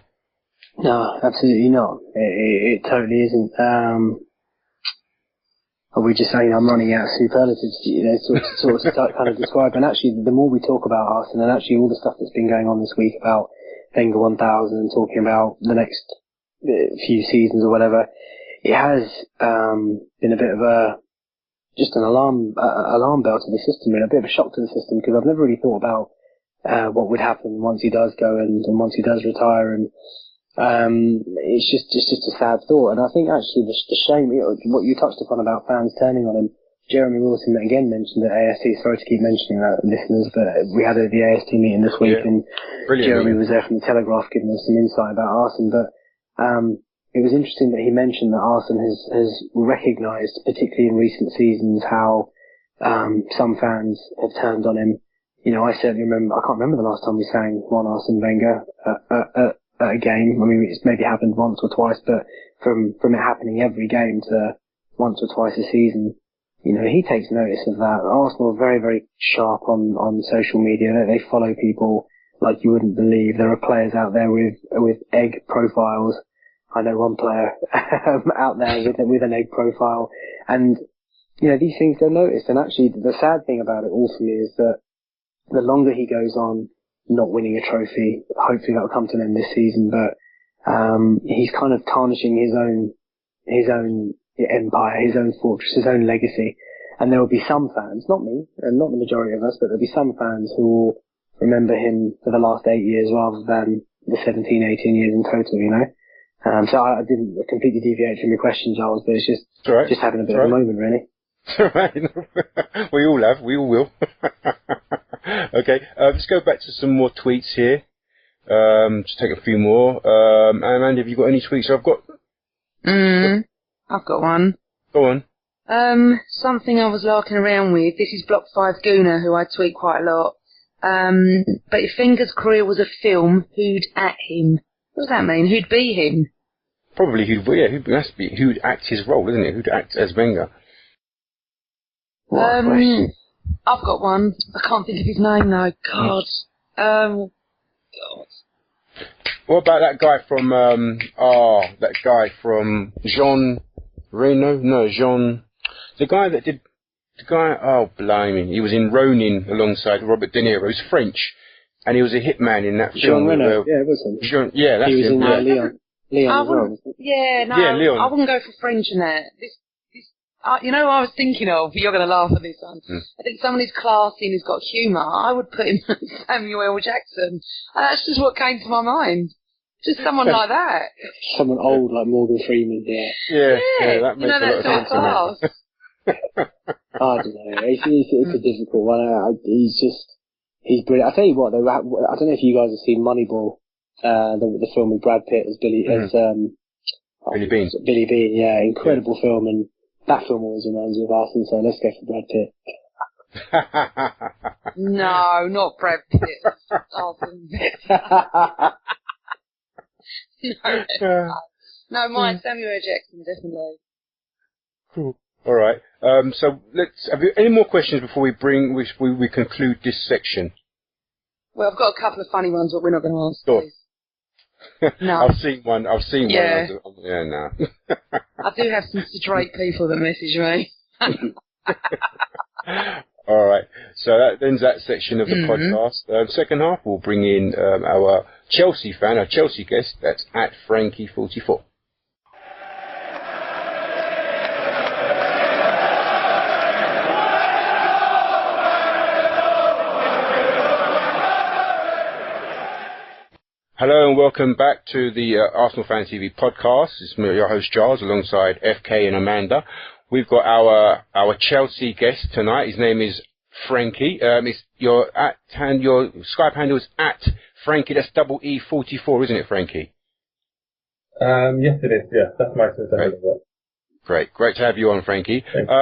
No, absolutely not. It totally isn't. We just saying I'm running out of superlatives, sort of kind of describe. And actually, the more we talk about Arsenal, and actually all the stuff that's been going on this week about Wenger 1000 and talking about the next few seasons or whatever, it has been a bit of just an alarm bell to the system, and a bit of a shock to the system, because I've never really thought about what would happen once he does go and once he does retire, and it's just a sad thought. And I think actually the shame, what you touched upon about fans turning on him, Jeremy Wilson again mentioned at AST, sorry to keep mentioning that, listeners, but we had the AST meeting this week, and Jeremy was there from the Telegraph giving us some insight about Arsene, but it was interesting that he mentioned that Arsene has recognised, particularly in recent seasons, how some fans have turned on him. I certainly remember, I can't remember the last time we sang One Arsene Wenger at a game. I mean, it's maybe happened once or twice, but from it happening every game to once or twice a season, he takes notice of that. Arsenal are very, very sharp on social media. They follow people like you wouldn't believe. There are players out there with egg profiles. I know one player out there with an egg profile, and these things go noticed. And actually, the sad thing about it all for me is that the longer he goes on not winning a trophy, hopefully that'll come to an end this season, but he's kind of tarnishing his own empire, his own fortress, his own legacy. And there will be some fans, not me, and not the majority of us, but there'll be some fans who will remember him for the last 8 years rather than the 17, 18 years in total, So I didn't completely deviate from your question, Giles, but it's just having a bit of a moment, really. Right. We all have. We all will. Okay. Let's go back to some more tweets here. Just take a few more. Amanda, have you got any tweets? I've got one. Go on. Something I was larking around with. This is Block 5 Gooner, who I tweet quite a lot. But if Wenger's career was a film, who'd act him? What does that mean? Who'd be him? Probably who'd act his role, isn't it? Who'd act as Wenger? What a question. I've got one. I can't think of his name though. God. God. What about that guy from Jean Reno? No, Jean. The guy, oh, blimey. He was in Ronin alongside Robert De Niro. He's French. And he was a hitman in that film. Jean Reno, yeah, it was him. Yeah, that's him. He was in Leon. Leon as well. Yeah, no, yeah, Leon. I wouldn't go for French in that. What I was thinking of? You're going to laugh at this one. I think someone who's classy and who's got humour, I would put him as Samuel L. Jackson. And that's just what came to my mind. Just someone like that. Someone old like Morgan Freeman, yeah. Yeah, that makes a lot of sense to me. I don't know. It's a difficult one. He's brilliant. I'll tell you what, though, I don't know if you guys have seen Moneyball, the film with Brad Pitt as Billy Bean. Billy Bean, yeah, incredible film, and that film always reminds me of Arsenal, so let's go for Brad Pitt. No, not Brad Pitt. No, mine, Samuel L. Jackson, definitely. Cool. All right. So have you any more questions before we conclude this section? Well, I've got a couple of funny ones, but we're not going to answer Sure. these. No. I've seen one. Yeah. Yeah, no. I do have some straight people that message me. All right. So that ends that section of the podcast. Second half, we'll bring in our Chelsea fan, our Chelsea guest. That's at Frankie44. Hello and welcome back to the Arsenal Fan TV podcast. It's me, your host Giles, alongside FK and Amanda. We've got our Chelsea guest tonight. His name is Frankie. Your Skype handle is at Frankie. That's double E44, isn't it, Frankie? Yes, it is. Yeah, that's my Twitter handle. Great to have you on, Frankie. Thanks.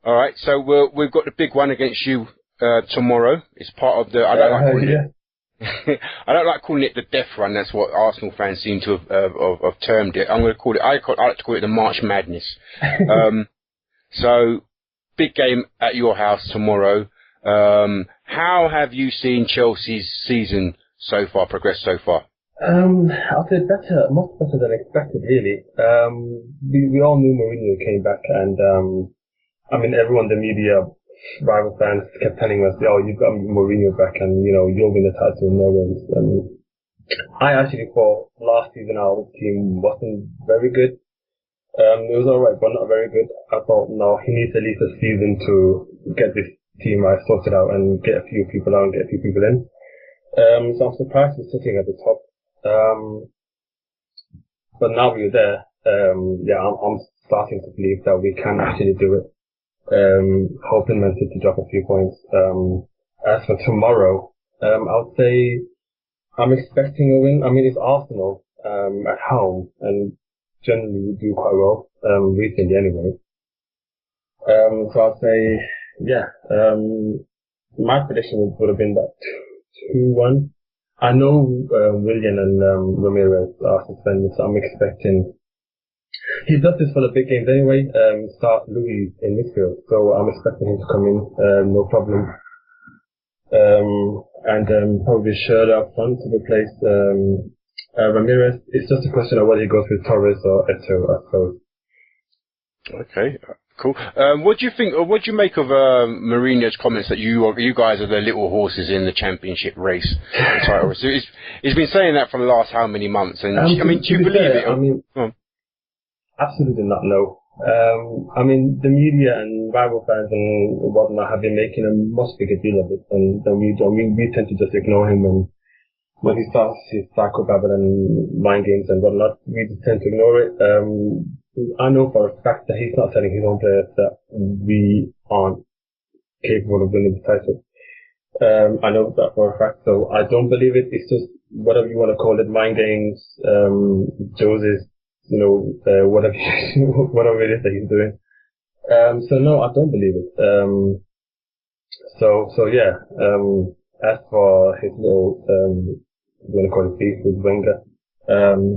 All right, so we've got the big one against you tomorrow. It's part of the. I don't like calling it the death run. That's what Arsenal fans seem to have termed it. I'm going to call it. I like to call it the March Madness. So, big game at your house tomorrow. How have you seen Chelsea's season progress so far? I'll say better, much better than expected, really. We all knew Mourinho came back, and everyone, the media, rival fans kept telling us, "Oh, you've got Mourinho back, and you'll win the title in no worries." And I actually thought last season our team wasn't very good. It was alright, but not very good. I thought, no, he needs at least a season to get this team sorted out and get a few people out and get a few people in. So I'm surprised we're sitting at the top. But now we're there. I'm starting to believe that we can actually do it. Hoping Man City drop a few points. As for tomorrow, I would say I'm expecting a win. It's Arsenal at home, and generally we do quite well recently anyway. So I'd say, my prediction would have been that 2-1. I know Willian and Ramirez are suspended, so I'm expecting He does this for the big games anyway. Start Louis in midfield, so I'm expecting him to come in, no problem. And probably Schürrle up front to replace Ramirez. It's just a question of whether he goes with Torres or Eto'o, I suppose. Okay, cool. What do you think? Or what do you make of Mourinho's comments that you guys are the little horses in the championship race? Title. So he's been saying that for the last how many months? And I mean, do you believe it? I mean, absolutely not. No. I mean, the media and rival fans and whatnot have been making a much bigger deal of it, and then we tend to just ignore him when he starts his psychobabble and mind games and whatnot. We just tend to ignore it. I know for a fact that he's not telling his own players that we aren't capable of winning the title. I know that for a fact, so I don't believe it. It's just whatever you want to call it, mind games, Jose's, whatever it is that he's doing. So no, I don't believe it. So yeah. As for his little, I'm going to call it beef with Wenger,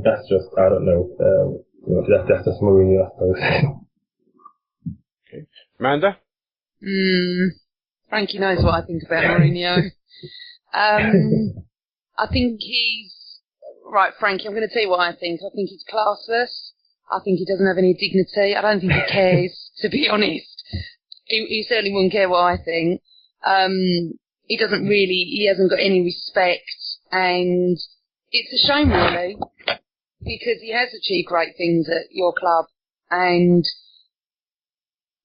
that's just, I don't know. That's just Mourinho, I suppose. Okay. Amanda? Frankie knows what I think about Mourinho. I think he's... Right, Frankie, I'm going to tell you what I think. I think he's classless. I think he doesn't have any dignity. I don't think he cares, to be honest. He certainly wouldn't care what I think. He hasn't got any respect, and it's a shame, really, because he has achieved great things at your club, and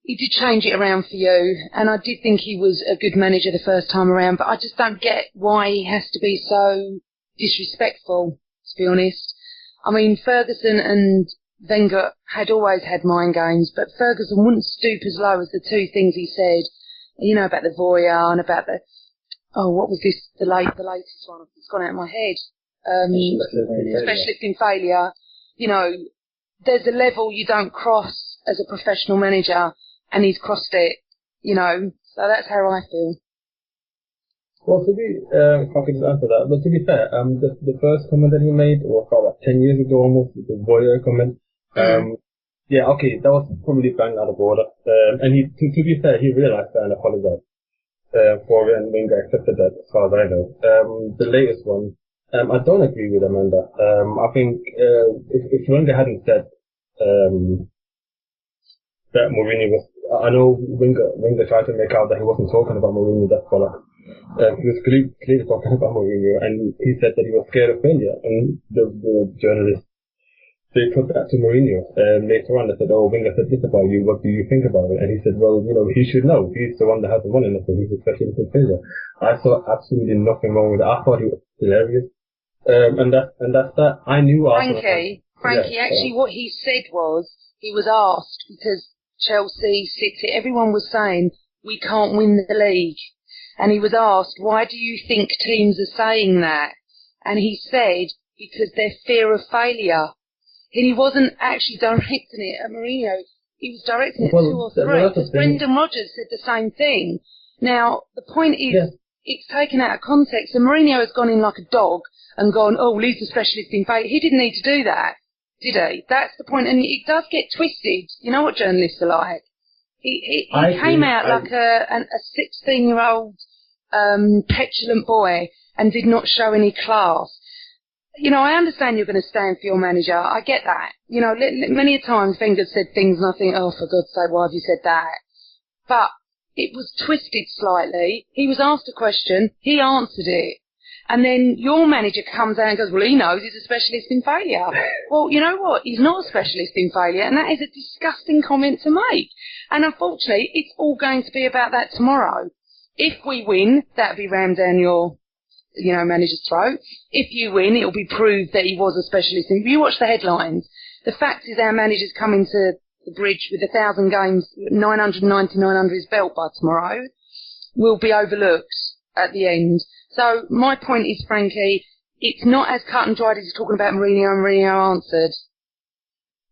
he did change it around for you, and I did think he was a good manager the first time around, but I just don't get why he has to be so disrespectful, to be honest. I mean, Ferguson and Wenger had always had mind games, but Ferguson wouldn't stoop as low as the two things he said, about the voyeur and about the, what was this, the latest one? It's gone out of my head. Specialist in failure. There's a level you don't cross as a professional manager, and he's crossed it, so that's how I feel. Well, to be, if I could just answer that, but to be fair, the first comment that he made, about 10 years ago almost, the voyeur comment, yeah, okay, that was probably bang out of order, and to be fair, he realised that and apologised for it, and Wenger accepted that, as far as I know. The latest one, I don't agree with Amanda. I think if Wenger hadn't said that Mourinho was, I know Wenger tried to make out that he wasn't talking about Mourinho, that's bollock. He was clearly talking about Mourinho, and he said that he was scared of failure, and the journalists, they put that to Mourinho. Later on, they said, Wenger said this about you, what do you think about it? And he said, well, he should know. He's the one that hasn't won anything. He's a specialist in failure. I saw absolutely nothing wrong with it. I thought he was hilarious. And that's that. I knew Frankie, actually what he said was, he was asked, because Chelsea, City, everyone was saying, we can't win the league. And he was asked, why do you think teams are saying that? And he said, because their fear of failure. And he wasn't actually directing it at Mourinho. He was directing it at 2 or 3. Because Brendan Rodgers said the same thing. Now, the point is, it's taken out of context. And Mourinho has gone in like a dog and gone, he's a specialist in failure. He didn't need to do that, did he? That's the point. And it does get twisted. You know what journalists are like. He came out like a 16-year-old petulant boy and did not show any class. I understand you're going to stand for your manager. I get that. Many a times Wenger said things and I think, for God's sake, why have you said that? But it was twisted slightly. He was asked a question. He answered it. And then your manager comes out and goes, well, he knows he's a specialist in failure. Well, you know what? He's not a specialist in failure, and that is a disgusting comment to make. And unfortunately, it's all going to be about that tomorrow. If we win, that'll be rammed down your manager's throat. If you win, it'll be proved that he was a specialist. If you watch the headlines, the fact is our manager's coming to the bridge with 1,000 games, 999 under his belt by tomorrow, will be overlooked at the end. So my point is, Frankie, it's not as cut and dried as you're talking about Mourinho, and Mourinho answered.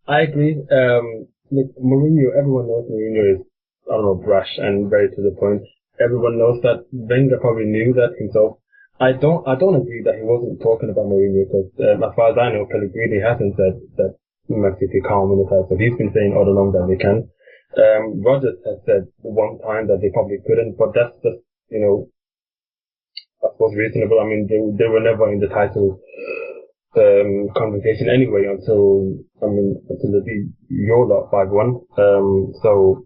I agree. Look, Mourinho, everyone knows Mourinho is, brash and very to the point. Everyone knows that. Wenger probably knew that himself. I don't agree that he wasn't talking about Mourinho, because as far as I know, Pellegrini hasn't said that Man City can't win the title. He's been saying all along that they can. Rodgers has said one time that they probably couldn't, but that's just, I suppose reasonable. I mean, they were never in the title conversation anyway until they beat your lot 5-1. So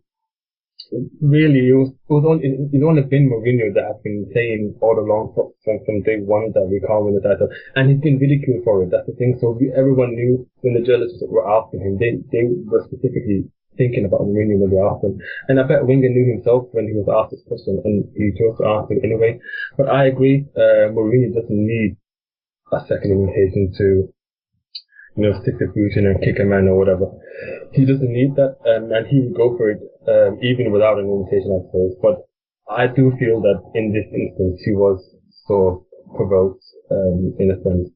really, it's only been Mourinho that has been saying all along from day one that we can't win the title, and he's been ridiculed for it. That's the thing. So everyone knew when the journalists were asking him, they were specifically thinking about Mourinho when they asked him. And I bet Wenger knew himself when he was asked this question, and he chose to answer it anyway. But I agree, Mourinho doesn't need a second invitation to stick the boot in and kick a man or whatever. He doesn't need that, and he would go for it even without an invitation, I suppose. But I do feel that in this instance he was sort of provoked in a sense.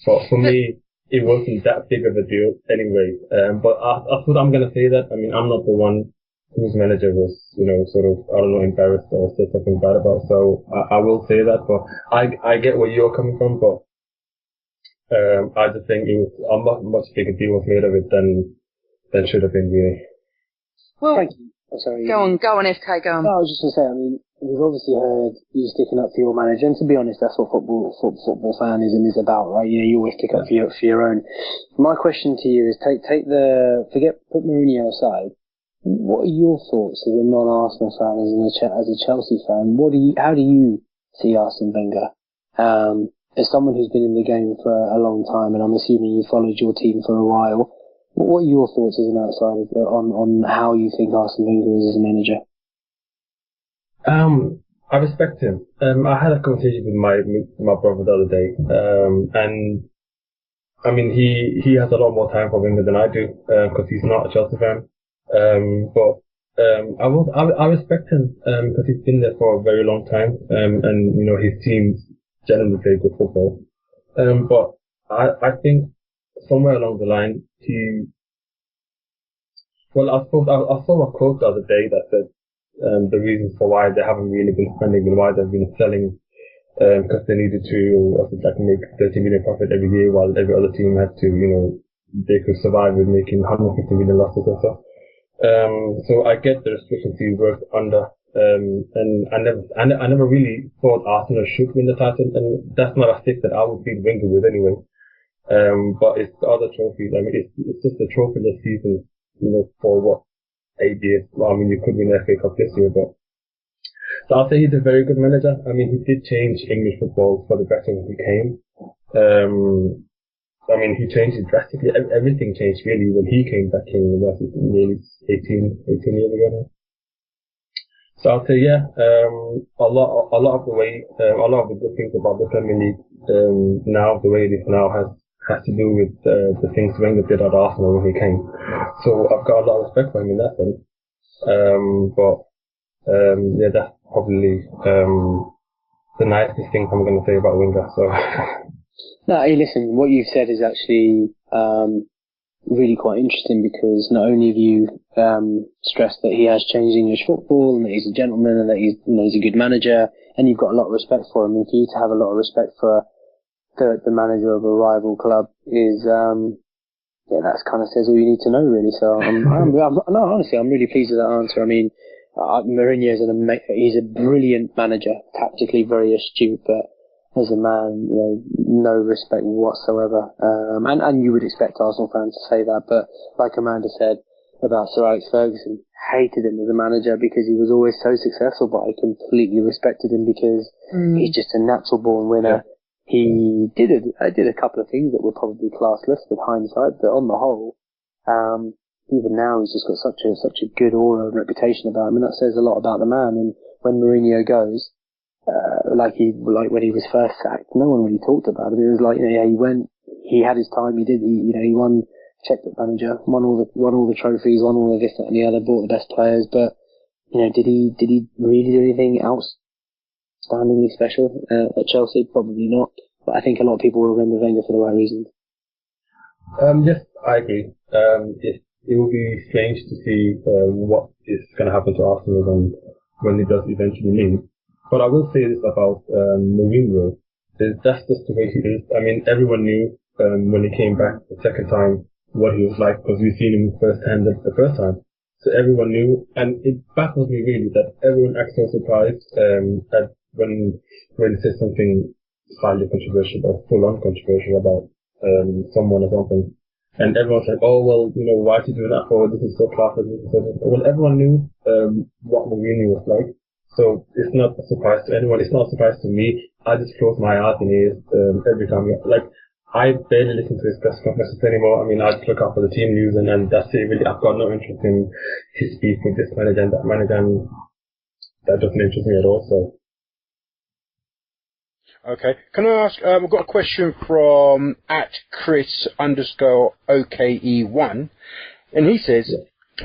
For me, it wasn't that big of a deal anyway. But I thought I'm going to say that. I mean, I'm not the one whose manager was, sort of, I don't know, embarrassed or said something bad about. So I will say that. But I get where you're coming from, but I just think it was a much bigger deal was made of it than should have been, really. Well, thank you. Oh, sorry. Go on, FK, go on. No, I was just going to say, I mean, we've obviously heard you sticking up for your manager, and to be honest, that's what football fanism is about, right? You always stick up for your own. My question to you is, put Mourinho aside. What are your thoughts as a non-Arsenal fan, as a Chelsea fan? How do you see Arsene Wenger? As someone who's been in the game for a long time, and I'm assuming you followed your team for a while, what are your thoughts as an outsider on how you think Arsene Wenger is as a manager? I respect him. I had a conversation with my brother the other day, and I mean he has a lot more time for Wenger than I do because he's not a Chelsea fan. But I respect him because he's been there for a very long time, and his teams generally play good football. But I think somewhere along the line I saw a quote the other day that said the reasons for why they haven't really been spending and why they've been selling because they needed to make 30 million profit every year while every other team had to, they could survive with making 150 million losses and stuff. So I get the restrictions he worked under. And I never really thought Arsenal should win the title, and that's not a stick that I would beat Wenger with anyway. But it's the other trophies. I mean, it's just a trophyless season, for 8 years. Well, I mean, you could win the FA Cup this year, but so I'll say he's a very good manager. I mean, he did change English football for the better when he came. I mean, he changed it drastically. Everything changed really when he came back in nearly 18 years ago now. So I'll say, a lot of the good things about the Premier League now, the way it is now, has to do with the things Wenger did at Arsenal when he came. So I've got a lot of respect for him in that sense. That's probably the nicest thing I'm going to say about Wenger. So. No, hey, listen, what you've said is actually really quite interesting because not only have you stressed that he has changed English football and that he's a gentleman and that he's a good manager, and you've got a lot of respect for him, and for you to have a lot of respect for the manager of a rival club is that kind of says all you need to know really. So honestly, I'm really pleased with that answer. I mean, Mourinho he's a brilliant manager, tactically very astute, but as a man, no respect whatsoever. And you would expect Arsenal fans to say that, but like Amanda said about Sir Alex Ferguson, hated him as a manager because he was always so successful, but I completely respected him because he's just a natural born winner. Yeah. He did a couple of things that were probably classless with hindsight, but on the whole, even now he's just got such a good aura and reputation about him, and that says a lot about the man. And when Mourinho goes, like when he was first sacked, no one really talked about it. It was like, he went, he had his time, he won checkbook manager, won all the trophies, won all of this, that, and the other, bought the best players, but did he really do anything outstandingly special at Chelsea? Probably not. But I think a lot of people will remember Wenger for the right reasons. Yes, I agree. It will be strange to see what is going to happen to Arsenal when he does eventually leave. But I will say this about Mourinho, that's just the way he is. I mean, everyone knew when he came back the second time what he was like because we've seen him firsthand the first time. So everyone knew, and it baffles me really that everyone acts so surprised at when he says something slightly controversial or full-on controversial about someone or something. And everyone's like, oh, well, you know, why is he doing that for? This is so classic. Well, everyone knew what Mourinho was like. So it's not a surprise to anyone. It's not a surprise to me. I just close my eyes and ears every time. Like, I barely listen to his press conferences anymore. I mean, I just look out for the team news and that's it really. I've got no interest in his beef with this manager and that manager, and that doesn't interest me at all, so. Okay. Can I ask, we've got a question from @Chris_OKE1, and he says,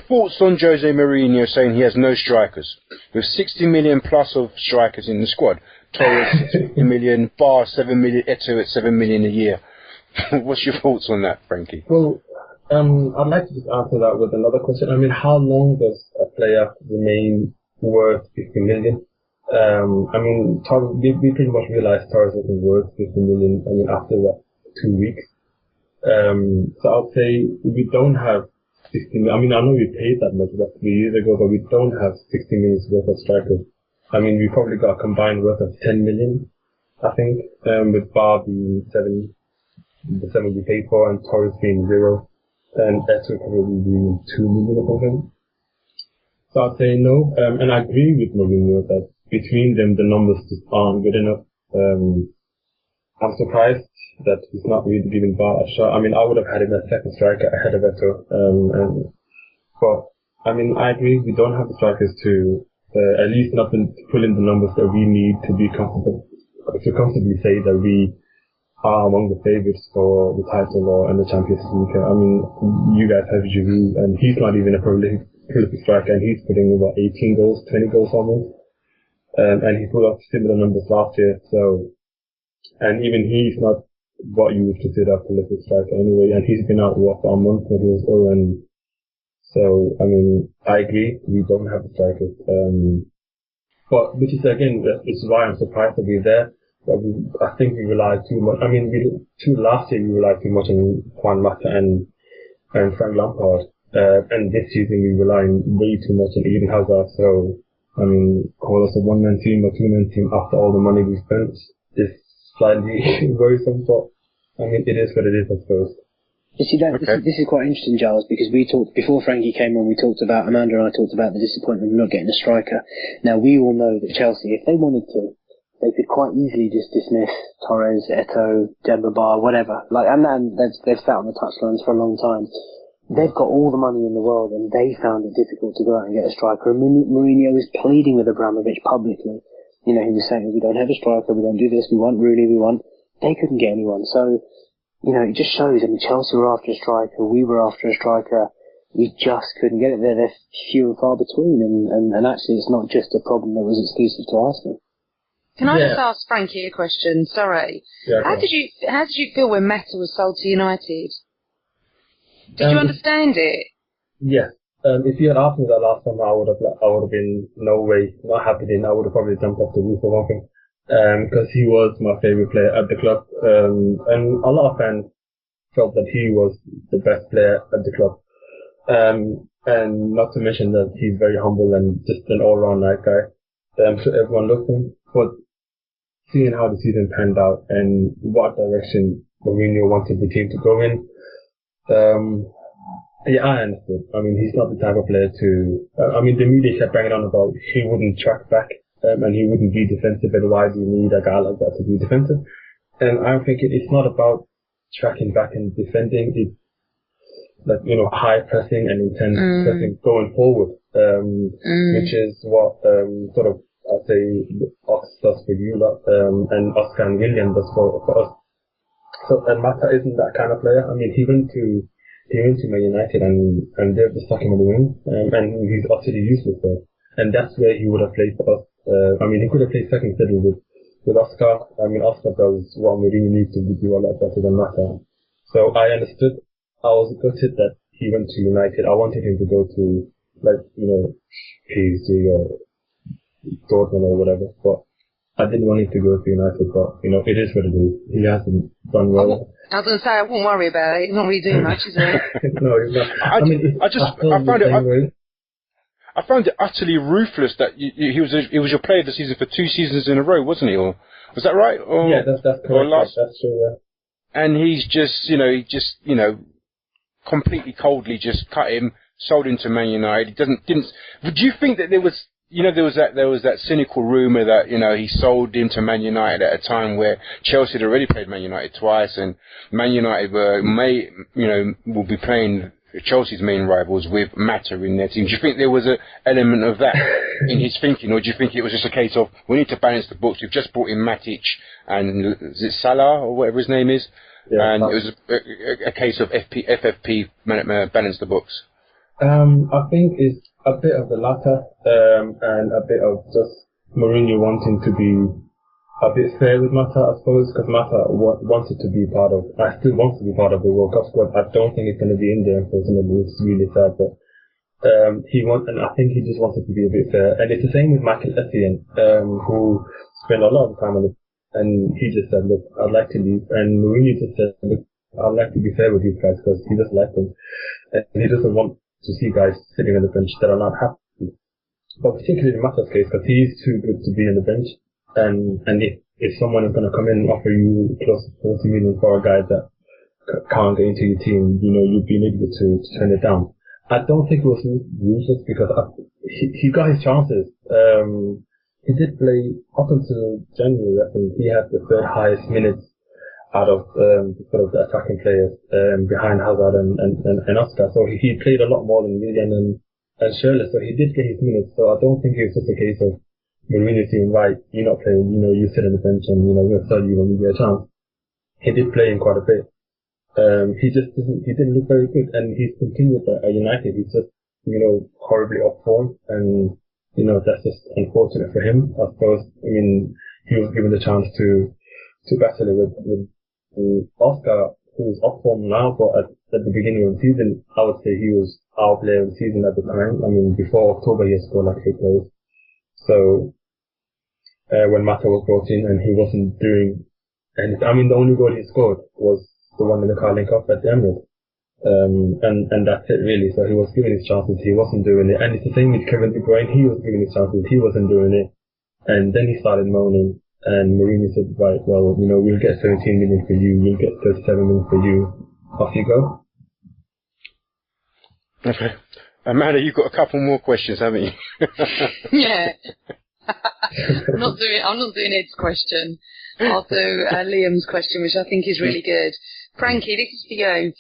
thoughts on Jose Mourinho saying he has no strikers, with 60 million plus of strikers in the squad. Torres 60 million, Bar 7 million, Eto'o at 7 million a year. What's your thoughts on that, Frankie? Well, I'd like to just answer that with another question. I mean, how long does a player remain worth 50 million? I mean, we pretty much realized Torres wasn't worth 50 million, I mean, after what, 2 weeks. So I'll say we don't have 60 million. I mean, I know we paid that much about 3 years ago, but we don't have 60 million worth of strikers. I mean, we probably got a combined worth of 10 million, I think, with Bar being the 7 we paid for, and Torres being 0, and Eto'o probably being 2 million or something. So I'd say no, and I agree with Mourinho that between them, the numbers just aren't good enough. I'm surprised that he's not really giving Bar a shot. I mean, I would have had him as second striker ahead of Eto'o. But, I mean, I agree, we don't have the strikers to, at least not to pull in the numbers that we need to be comfortable, to comfortably say that we are among the favourites for the title or in the Champions League. I mean, you guys have Giroud, and he's not even a prolific striker, and he's putting in, 18 goals, 20 goals almost. And he put up similar numbers last year, so, and even he's not what you would consider a prolific striker anyway, and he's been out for a month when he was ill, and so, I mean, I agree, we don't have the strikers, but, which is again, this is why I'm surprised that we're there, but I think we rely too much, I mean, last year we relied too much on Juan Mata and Frank Lampard, and this season we rely way too much on Eden Hazard, so, I mean, call us a one-man team or two-man team after all the money we spent is slightly worrisome, but I mean, it is what it is, I suppose. You see, this is quite interesting, Giles, because we talked, before Frankie came on, Amanda and I talked about the disappointment of not getting a striker. Now, we all know that Chelsea, if they wanted to, they could quite easily just dismiss Torres, Eto'o, Demba Ba, whatever. And they've sat on the touchlines for a long time. They've got all the money in the world, and they found it difficult to go out and get a striker. And Mourinho was pleading with Abramovich publicly. You know, he was saying, we don't have a striker, we don't do this, we want Rooney, They couldn't get anyone. So, you know, it just shows, I mean, Chelsea were after a striker, we were after a striker, we just couldn't get it there. They're few and far between, and actually it's not just a problem that was exclusive to Arsenal. Can I just ask Frankie a question? Sorry. Yeah, how did you feel when Mata was sold to United? Did you understand it? Yes. If you had asked me that last time, I would have been no way, not happy then. I would have probably jumped off the roof or something. Because he was my favourite player at the club. And a lot of fans felt that he was the best player at the club. And not to mention that he's very humble and just an all-round nice guy. So everyone loves him. But seeing how the season panned out and what direction Mourinho wanted the team to go in, yeah, I understood. I mean, he's not the type of player to, I mean, the media kept banging on about he wouldn't track back, and he wouldn't be defensive, and why do you need a guy like that to be defensive? And I'm thinking it's not about tracking back and defending, it's like, you know, high pressing and intense pressing going forward, which is what, sort of, I'd say, Ox does for you lot, and Oscar and William does for us. So, and Mata isn't that kind of player. I mean, he went to Man United and they've just stuck him on the wing, and he's utterly useless there. And that's where he would have played for us. I mean, he could have played second fiddle with Oscar. I mean, Oscar does what Mourinho needs to do a lot better than Mata. So I understood. I was gutted that he went to United. I wanted him to go to, like, you know, PSG or Dortmund or whatever, but I didn't want him to go to United, but, you know, it is what it is. He hasn't done well. I was going to say, I wouldn't worry about it. It's not really doing much, is it? No, it's not. I found it utterly ruthless that he was your player of the season for 2 seasons in a row, wasn't he? Or was that right? Or, yeah, that's correct. That's true. Yeah. And he's just, completely coldly just cut him, sold him to Man United. Do you think that there was that cynical rumour that, he sold him to Man United at a time where Chelsea had already played Man United twice, and Man United will be playing Chelsea's main rivals with Mata in their team. Do you think there was an element of that in his thinking, or do you think it was just a case of, we need to balance the books, we've just brought in Matic and is it Salah or whatever his name is? Yeah, and it was a case of FFP balance the books. I think it's a bit of the latter, and a bit of just Mourinho wanting to be a bit fair with Mata, I suppose, because Mata wanted to be part of, still wants to be part of the World Cup squad. I don't think it's going to be in there, unfortunately. It's really sad, but and I think he just wanted to be a bit fair. And it's the same with Michael Essien, who spent a lot of time on it, and he just said, look, I'd like to leave. And Mourinho just said, look, I'd like to be fair with these guys, because he doesn't like them. And he doesn't want to see guys sitting on the bench that are not happy. But particularly in Mata's case, because he's too good to be on the bench. And if someone is going to come in and offer you close to 40 million for a guy that can't get into your team, you'd be an idiot to turn it down. I don't think it was ruthless, because he got his chances. He did play up until January. I think he had the third highest minutes out of sort of the attacking players behind Hazard and Oscar. So he played a lot more than Willian and Schürrle. So he did get his minutes. So I don't think it was just a case of Mourinho saying, right, you're not playing, you sit on the bench and, we'll tell you when we get a chance. He did play in quite a bit. He didn't look very good, and he's continued at United. He's just, horribly off form, and, that's just unfortunate for him, I suppose. I mean, he was given the chance to battle it with Oscar, who's off form now, but at the beginning of the season, I would say he was our player of the season at the time. I mean, before October, he had scored like 8 goals. So, when Mata was brought in and he wasn't doing anything, I mean, the only goal he scored was the one in the Carling Cup at the Emirates. And that's it really. So he was given his chances, he wasn't doing it. And it's the same with Kevin De Bruyne, he was given his chances, he wasn't doing it. And then he started moaning, and Mourinho said, right, well, we'll get 17 million for you, we'll get 37 million for you, off you go. Okay. Amanda, you've got a couple more questions, haven't you? Yeah. I'm not doing Ed's question. I'll do Liam's question, which I think is really good. Frankie, this is for you.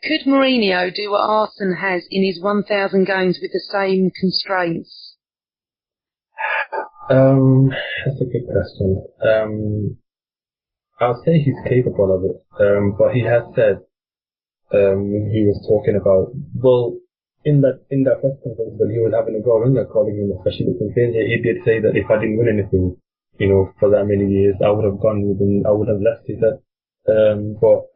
Could Mourinho do what Arsene has in his 1,000 games with the same constraints? That's a good question. I'll say he's capable of it, but he has said, when he was talking about, in that press conference when he was having a go at Wenger, calling him a specialist in failure, he did say that if I didn't win anything, for that many years, I would have left, he said. But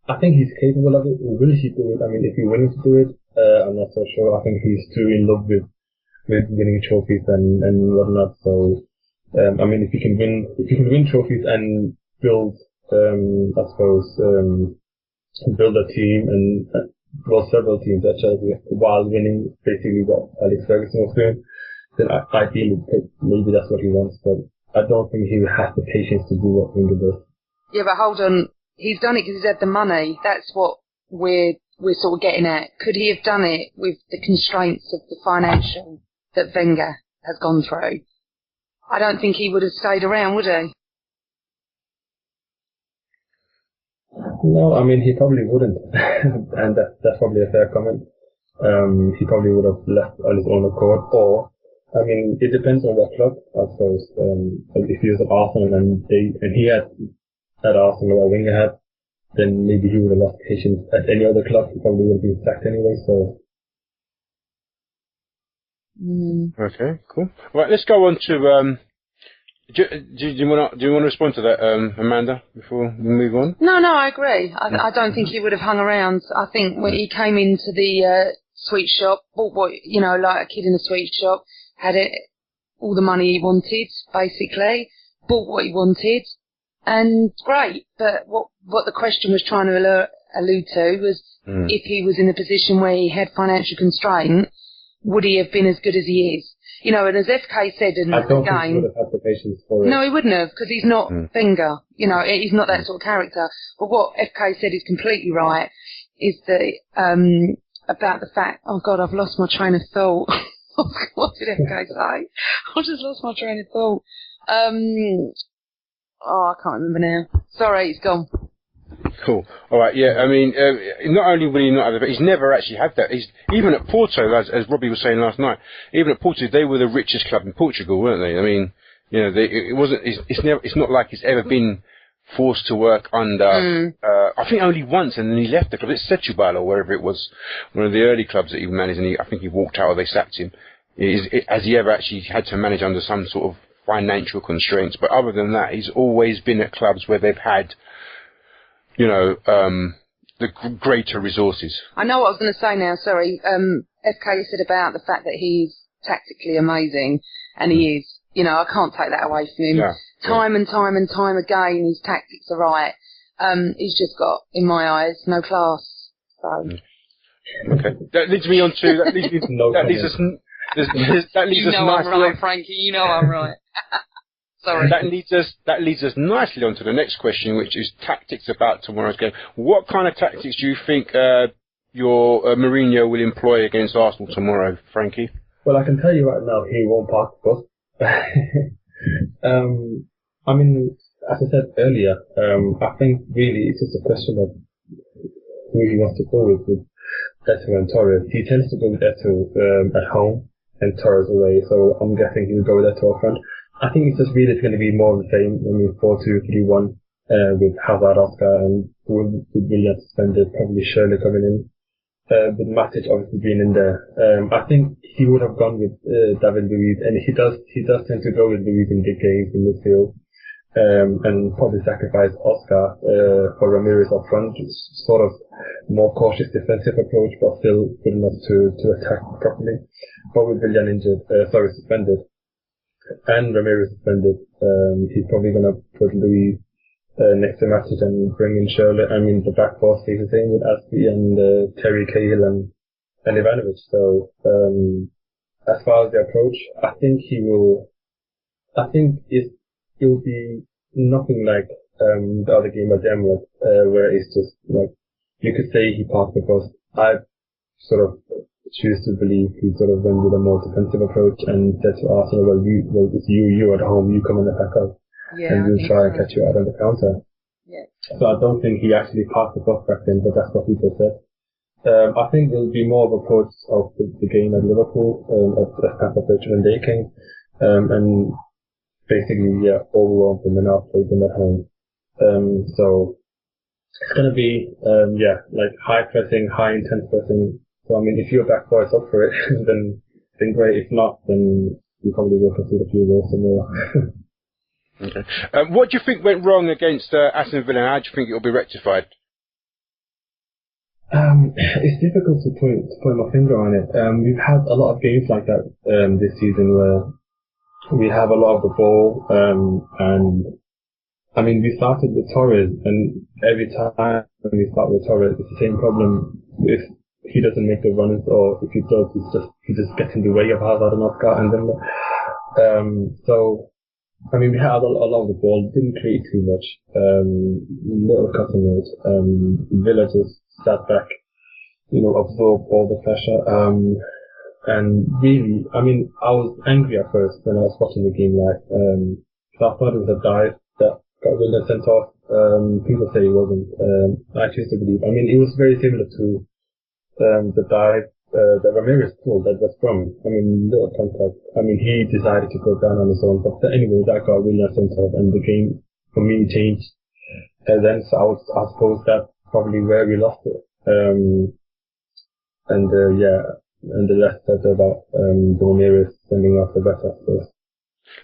I think he's capable of it. Will he do it? I mean, if he's willing to do it, I'm not so sure. I think he's too in love with winning trophies and whatnot. So, I mean, if you can win trophies and build, I suppose, build a team and, several teams at Chelsea while winning basically what Alex Ferguson was doing, then ideally maybe that's what he wants, but I don't think he has the patience to do what Wenger does. Yeah, but hold on, he's done it because he's had the money. That's what we're sort of getting at. Could he have done it with the constraints of the financial that Wenger has gone through? I don't think he would have stayed around, would he? No, I mean, he probably wouldn't. And that's probably a fair comment. He probably would have left on his own accord, or, I mean, it depends on what club, I suppose. If he was at Arsenal and he had at Arsenal what Wenger had, then maybe he would have lost patience. At any other club, he probably would have been sacked anyway, so. Okay, cool. Right, let's go on to, do you want to respond to that, Amanda, before we move on? No, I agree. I don't think he would have hung around. I think when he came into the sweet shop, bought what, like a kid in a sweet shop, had all the money he wanted, basically, bought what he wanted, and great. But what the question was trying to allude to was if he was in a position where he had financial constraint, would he have been as good as he is? You know, and as FK said in the game... I don't think he would have had the patience for it. No, he wouldn't have, because he's not Wenger. You know, he's not that sort of character. But what FK said is completely right, is that about the fact... Oh, God, I've lost my train of thought. What did FK say? I just lost my train of thought. I can't remember now. Sorry, it's gone. Cool. All right. Yeah. I mean, not only will he not have it, but he's never actually had that. Even at Porto, as Robbie was saying last night, even at Porto, they were the richest club in Portugal, weren't they? I mean, you know, it wasn't. It's not like he's ever been forced to work under. I think only once, and then he left the club. It's Setúbal or wherever it was, one of the early clubs that he managed, and I think he walked out or they sacked him. Has he ever actually had to manage under some sort of financial constraints? But other than that, he's always been at clubs where they've had, you know, the greater resources. I know what I was going to say now, sorry. FK said about the fact that he's tactically amazing, and he is. You know, I can't take that away from him. Yeah. Time and time again, his tactics are right. He's just got, in my eyes, no class. So. Okay. That leads me on to... That leads us nicely... I'm right, Frankie. You know I'm right. Sorry. That leads us nicely on to the next question, which is tactics about tomorrow's game. What kind of tactics do you think your Mourinho will employ against Arsenal tomorrow, Frankie? Well, I can tell you right now, he won't park the bus. I mean, as I said earlier, I think really it's just a question of who he wants to go with Eto'o and Torres. He tends to go with Eto'o at home and Torres away, so I'm guessing he'll go with Eto'o up front. I think it's just really going to be more of the same. I mean, 4-2-3-1 with Hazard, Oscar, and with Willian suspended, probably Shirley coming in. With Matic obviously being in there. I think he would have gone with David Luiz, and he does tend to go with Luiz in big games in midfield, and probably sacrifice Oscar for Ramirez up front. It's sort of more cautious defensive approach, but still good enough to attack properly. But with Willian suspended, and Ramirez suspended, he's probably going to put Luiz next to Matic and bring in Shirley. I mean, the back four stays the same with Aspie and Terry Cahill and Ivanovic. So, as far as the approach, I think it will be nothing like the other game at the Emirates, where it's just like, you could say he parked the bus. I sort of choose to believe he sort of went with a more defensive approach and said to Arsenal, it's you're at home, you come and attack us. Yeah, and we'll try and catch you out on the counter. Yeah. So I don't think he actually passed the bus back then, but that's what people said. I think it'll be more of a approach of the game at Liverpool, at Stamford Bridge when they came, and basically, overall, and then outplayed them at home. So it's going to be, like high pressing, high intense pressing. So I mean, if your back four is up for it, then great. If not, then you probably will concede a few goals somewhere. Okay. What do you think went wrong against Aston Villa? How do you think it will be rectified? It's difficult to put my finger on it. We've had a lot of games like that this season where we have a lot of the ball, and I mean, we started with Torres, and every time when we start with Torres, it's the same problem. If he doesn't make the runs, or if he does, he just gets in the way of Hazard and Oscar, and then so. I mean, we had a lot of the ball, didn't create too much, little cutting it, Villa just sat back, absorbed all the pressure, and really, I mean, I was angry at first when I was watching the game live, so I thought it was a dive that got Villa sent off. People say it wasn't. I choose to believe. I mean, it was very similar to the dive that Ramirez pulled that was from. I mean, little contact. I mean, he decided to go down on his own, but anyway, that got Willian sent off, and the game for me changed. And then, so I suppose that's probably where we lost it. And the rest said about the Ramirez sending off the better. So.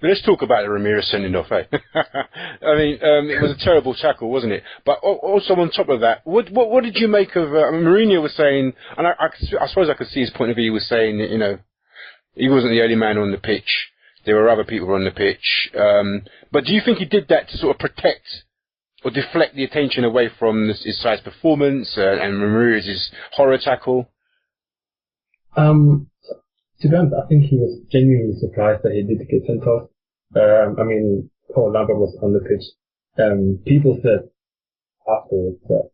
Let's talk about the Ramirez sending off, eh? I mean, it was a terrible tackle, wasn't it? But also on top of that, what did you make of? I mean, Mourinho was saying, and I suppose I could see his point of view. He was saying that, he wasn't the only man on the pitch. There were other people on the pitch. But do you think he did that to sort of protect or deflect the attention away from his side's performance and Ramirez's horror tackle? To be honest, I think he was genuinely surprised that he did get sent off. I mean, Paul Lambert was on the pitch. People said afterwards that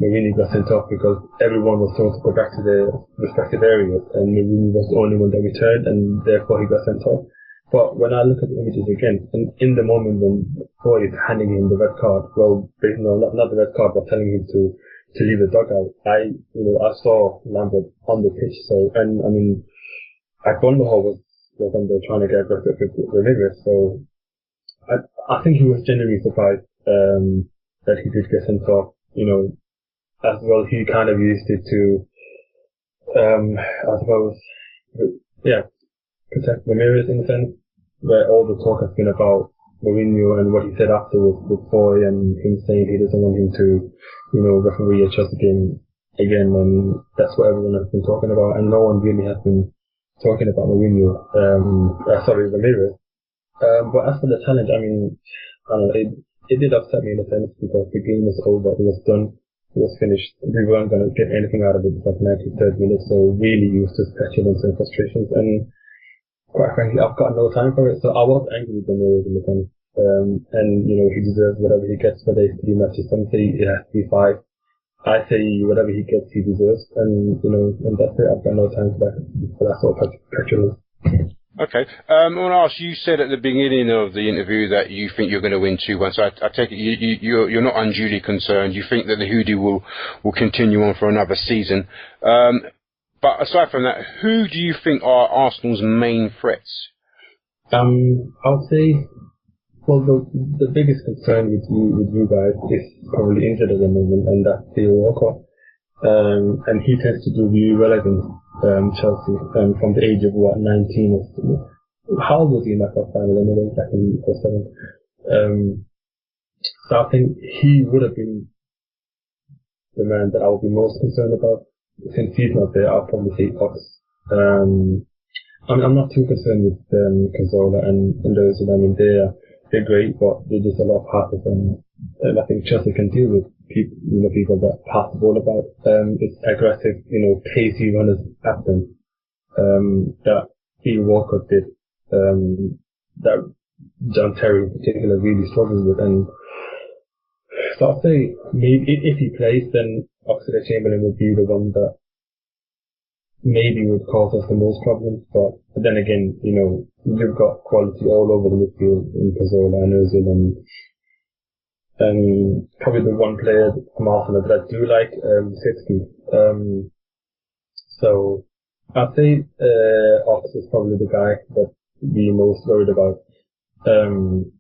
Mourinho got sent off because everyone was told to go back to their respective areas, and Mourinho was the only one that returned, and therefore he got sent off. But when I look at the images again, and in the moment when Boy is handing him the red card, well, no, not the red card, but telling him to leave the dugout, I saw Lambert on the pitch. So, and I mean, Agbonlahor was on there trying to get aggressive with Ramirez. So, I think he was genuinely surprised that he did get sent off. As well, he kind of used it to, I suppose, protect Ramirez in a sense, where all the talk has been about Mourinho and what he said afterwards with Foy and him saying he doesn't want him to, referee a Chelsea game again, and that's what everyone has been talking about, and no one really has been talking about Ramirez. But as for the challenge, I mean, I don't know, it did upset me in a sense because the game was over, it was done, it was finished, we weren't going to get anything out of it for the 93rd minute, so really it was just petulance and frustrations, and quite frankly, I've got no time for it, so I was angry with Ramirez in the sense. And he deserves whatever he gets for these 3 matches. Some say it has to be 5. I say whatever he gets, he deserves, and and that's it. I've got no time for that sort of petulance. Okay. I want to ask, you said at the beginning of the interview that you think you're going to win 2-1, so I take it you're not unduly concerned. You think that the hoodie will continue on for another season. But aside from that, who do you think are Arsenal's main threats? I would say, well, the biggest concern with you guys is probably injured at the moment, and that's Theo Walcott. And he tends to do really well against Chelsea from the age of 19 or so. How old was he in that cup final anyway, back in 2007? So I think he would have been the man that I would be most concerned about. Since he's not there, I'll probably say Ox. I'm not too concerned with Cazorla and those. I mean, they're great, but they're just a lot of passes, and I think Chelsea can deal with people that pass the ball about. It's aggressive, pacey runners at them. That Theo Walcott did. That John Terry in particular really struggles with, and so I'd say maybe if he plays, then Oxlade-Chamberlain would be the one that maybe would cause us the most problems. But then again, you've got quality all over the midfield in Cazorla and Ozil, and probably the one player from Arsenal that I do like, Sitsky. So I'd say Ox is probably the guy that we're most worried about. And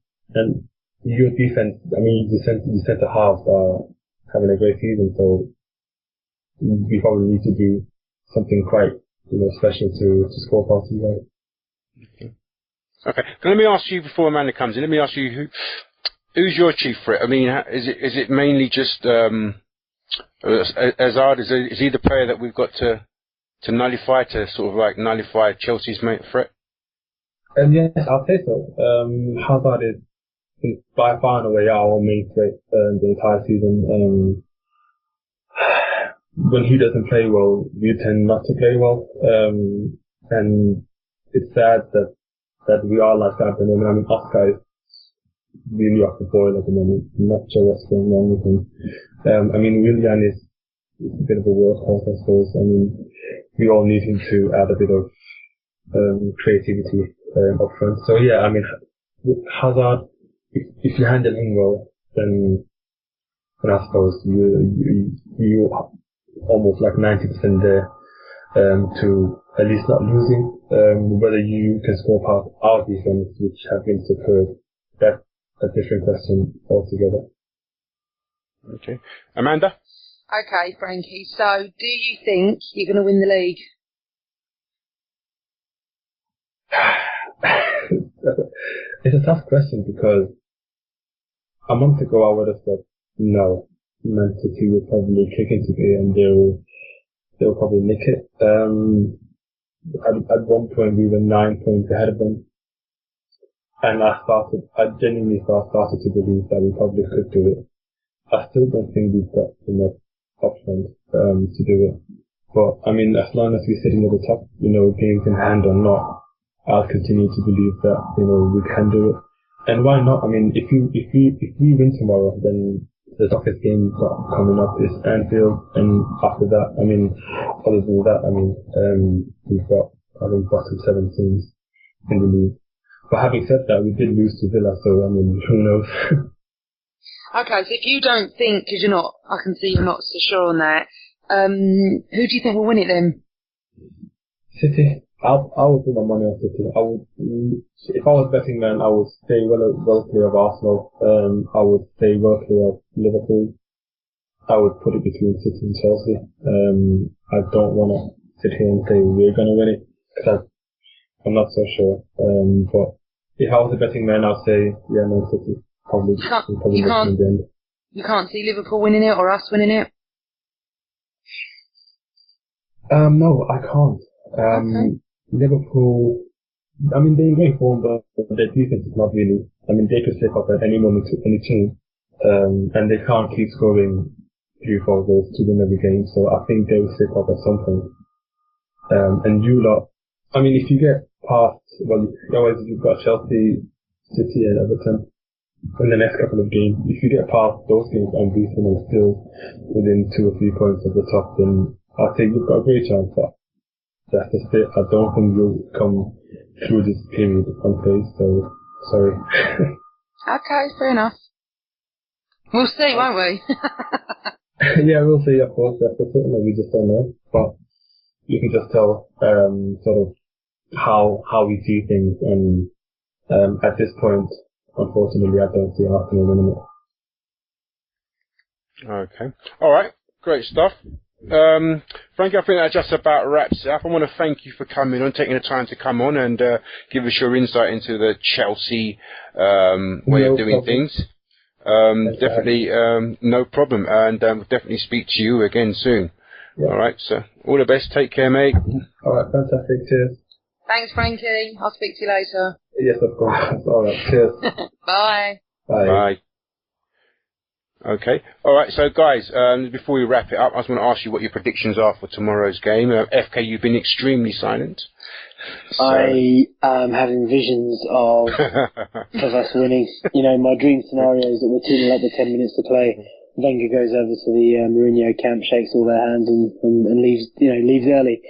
your defense, I mean, the centre halves are having a great season, so we probably need to do something quite, special to score past you guys. Okay. Let me ask you before Amanda comes in. Let me ask you who's your chief threat? I mean, is it mainly just Hazard? Is he the player that we've got to nullify, to sort of like nullify Chelsea's main threat? Yes, I'll say so. Hazard is by far and away our main threat the entire season. When he doesn't play well, we tend not to play well, and it's sad that we are like that at the moment. I mean, Oscar is really off the boil at the moment. I'm not sure what's going on with him. I mean, Willian is a bit of a workhorse, I suppose. I mean, we all need him to add a bit of creativity up front. So yeah, I mean, with Hazard, if you handle him well, then I suppose you almost like 90% there to at least not losing. Whether you can score past our defense, which have been superb, that's a different question altogether. Okay. Amanda? Okay, Frankie. So, do you think you're going to win the league? It's a tough question because a month ago I would have said no. Man City will probably kick into it and they'll probably nick it. At one point we were 9 points ahead of them. and I genuinely started to believe that we probably could do it. I still don't think we've got enough options to do it. But I mean, as long as we're sitting at the top, games in hand or not, I'll continue to believe that we can do it. And why not? I mean, if we win tomorrow, then the toughest game coming up is Anfield, and after that, I mean, other than that, I mean, we've got bottom 7 teams in the league. But having said that, we did lose to Villa, so I mean, who knows? Okay, so if you don't think, because I can see you're not so sure on that, who do you think will win it then? City. I would put my money on City. If I was betting man, I would say well clear of Arsenal. I would say well clear of Liverpool. I would put it between City and Chelsea. I don't want to sit here and say we're going to win it, because I'm not so sure. But if I was a betting man, I'd say, yeah, Man City. Probably in the end. You can't see Liverpool winning it or us winning it? No, I can't. Okay. Liverpool, I mean, they're in great form, but their defense is not really. I mean, they could slip up at any moment to any team, and they can't keep scoring 3-4 goals to win every game, so I think they will slip up at some point. And you lot, I mean, if you get past, you've got Chelsea, City and Everton in the next couple of games. If you get past those games unbeaten and still within 2 or 3 points of the top, then I think you've got a great chance. But that's just it. I don't think you'll come through this period unfazed, so sorry. Okay, fair enough. We'll see, won't we? Yeah, we'll see, of course. That's the thing, we just don't know. But you can just tell sort of how we see things, and at this point, unfortunately, I don't see Arsenal winning it. Okay. All right. Great stuff. Frankie, I think that just about wraps it up. I want to thank you for coming on, taking the time to come on and give us your insight into the Chelsea way of doing things. Definitely, no problem, and definitely speak to you again soon. Yeah. All right, so all the best. Take care, mate. All right, fantastic. Cheers. Thanks, Frankie. I'll speak to you later. Yes, of course. All right. Cheers. Bye. Bye. Bye. Okay. All right. So, guys, before we wrap it up, I just want to ask you what your predictions are for tomorrow's game. FK, you've been extremely silent. So. I am having visions of us winning. My dream scenario is that we're 2-0 up with 10 minutes to play. Wenger goes over to the Mourinho camp, shakes all their hands, and leaves. Leaves early.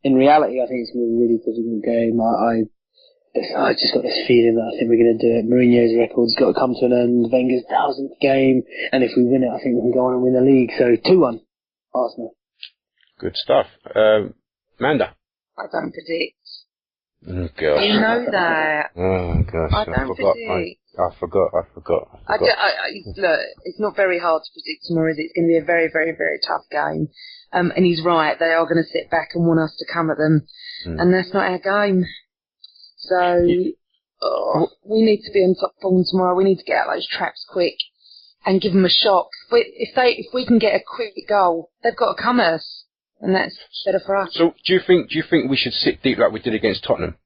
In reality, I think it's going to be a really difficult game. I just got this feeling that I think we're going to do it. Mourinho's record's got to come to an end. Wenger's 1000th game, and if we win it, I think we can go on and win the league. So 2-1, Arsenal. Good stuff. Manda. I don't predict. Oh, gosh. You know that. Oh gosh, I don't predict. I forgot. Look, it's not very hard to predict tomorrow, is it? It's going to be a very, very, very tough game. And he's right. They are going to sit back and want us to come at them, and that's not our game. So we need to be on top form tomorrow. We need to get out those traps quick and give them a shock. If we can get a quick goal, they've got to come at us, and that's better for us. So do you think we should sit deep like we did against Tottenham?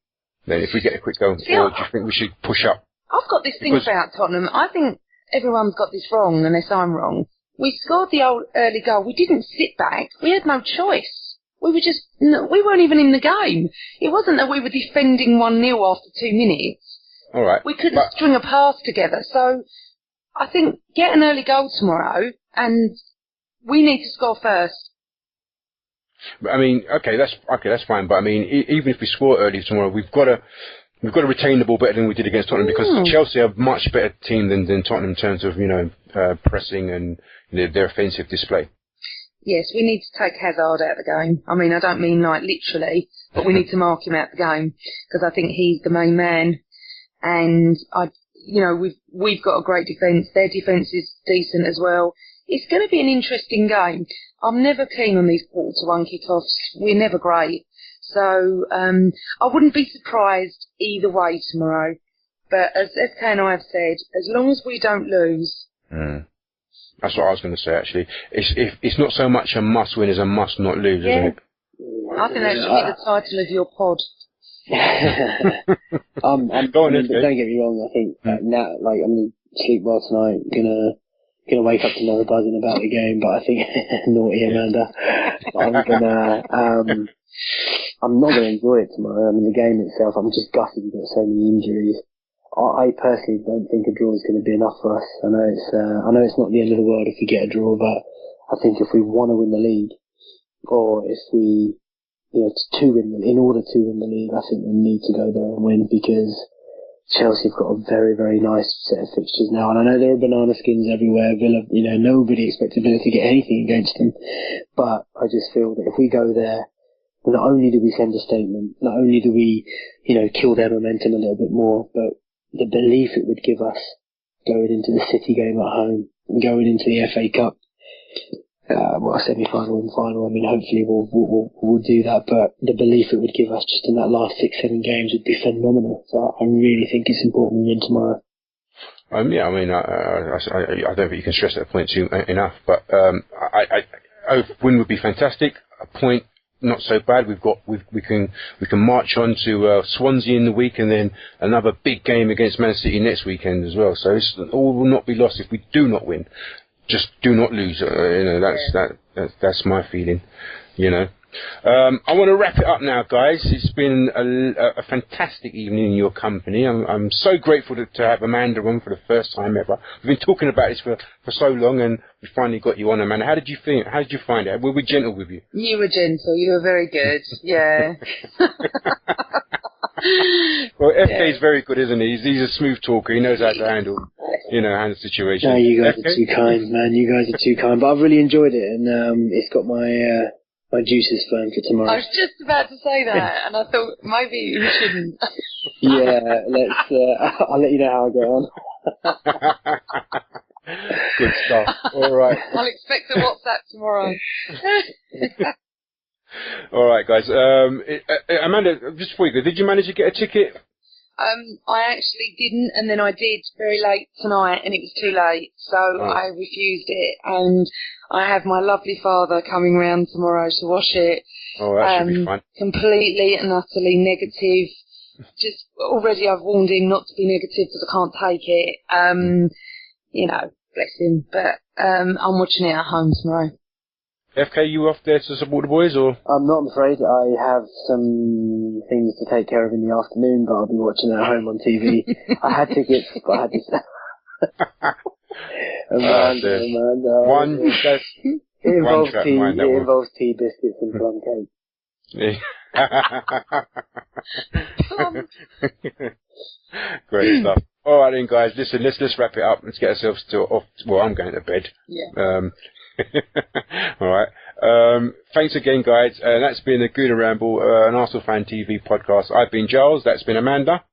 Then if we get a quick goal, or do you think we should push up? I've got this thing about Tottenham. I think everyone's got this wrong, unless I'm wrong. We scored the early goal. We didn't sit back. We had no choice. We weren't even in the game. It wasn't that we were defending 1-0 after 2 minutes. All right. We couldn't string a pass together. So I think get an early goal tomorrow, and we need to score first. I mean, that's fine. But I mean, even if we score early tomorrow, we've got to retain the ball better than we did against Tottenham, because Chelsea are a much better team than Tottenham in terms of pressing and their offensive display. Yes, we need to take Hazard out of the game. I mean, I don't mean like literally, but we need to mark him out of the game, because I think he's the main man. And we've got a great defence. Their defence is decent as well. It's going to be an interesting game. I'm never keen on these 1-1 kickoffs. We're never great. So I wouldn't be surprised either way tomorrow. But as FK and I have said, as long as we don't lose. That's what I was going to say, actually. It's not so much a must win as a must not lose, isn't it? I think that should be the title of your pod. Go on, but don't get me wrong. I think now, like, I'm gonna sleep well tonight. Gonna wake up to another buzzing about the game. But I think naughty Amanda. I'm not gonna enjoy it tomorrow. I mean, the game itself, I'm just gutted we've got so many injuries. I personally don't think a draw is going to be enough for us. I know it's not the end of the world if we get a draw, but I think if we want to win the league, or if we, in order to win the league, I think we need to go there and win, because Chelsea have got a very, very nice set of fixtures now, and I know there are banana skins everywhere. Villa, nobody expected Villa to get anything against them, but I just feel that if we go there, not only do we send a statement, not only do we, kill their momentum a little bit more, but the belief it would give us going into the City game at home, and going into the FA Cup, semi-final and final. I mean, hopefully we'll do that, but the belief it would give us just in that last 6-7 games would be phenomenal. So I really think it's important we win tomorrow. Yeah, I mean, I don't think you can stress that point too enough, but a win would be fantastic. A point, not so bad. We can march on to Swansea in the week, and then another big game against Man City next weekend as well. So all will not be lost if we do not win. Just do not lose. That's my feeling. I want to wrap it up now, guys. It's been a fantastic evening in your company. I'm so grateful to have Amanda on for the first time ever. We've been talking about this for so long, and we finally got you on, Amanda. How did you feel? How did you find it? Were we gentle with you? You were gentle. You were very good. Yeah. Well, FK is very good, isn't he? He's a smooth talker. He knows how to handle the situation. No, you guys are too kind, man. You guys are too kind. But I've really enjoyed it, and it's got my juices flowing for tomorrow. I was just about to say that, and I thought maybe we shouldn't. Yeah, I'll let you know how I get on. Good stuff. All right. I'll expect a WhatsApp tomorrow. All right, guys. Amanda, just before you go, did you manage to get a ticket? I actually didn't, and then I did very late tonight, and it was too late, so I refused it. And I have my lovely father coming round tomorrow to watch it. Oh, that should be fun. Completely and utterly negative. Just already I've warned him not to be negative because I can't take it. Bless him. But I'm watching it at home tomorrow. FK, you off there to support the boys, or? I'm not, I'm afraid. I have some things to take care of in the afternoon, but I'll be watching it at home on TV. I had tickets, but I had to... It involves tea, biscuits, and plum cake. Great stuff. All right then, guys. Listen, let's wrap it up. Let's get ourselves off. Well, I'm going to bed. Yeah. All right. Thanks again, guys. That's been a Good Ramble, an Arsenal Fan TV podcast. I've been Giles. That's been Amanda.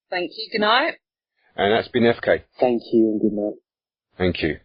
Thank you. Good night. And that's been FK. Thank you and good night. Thank you.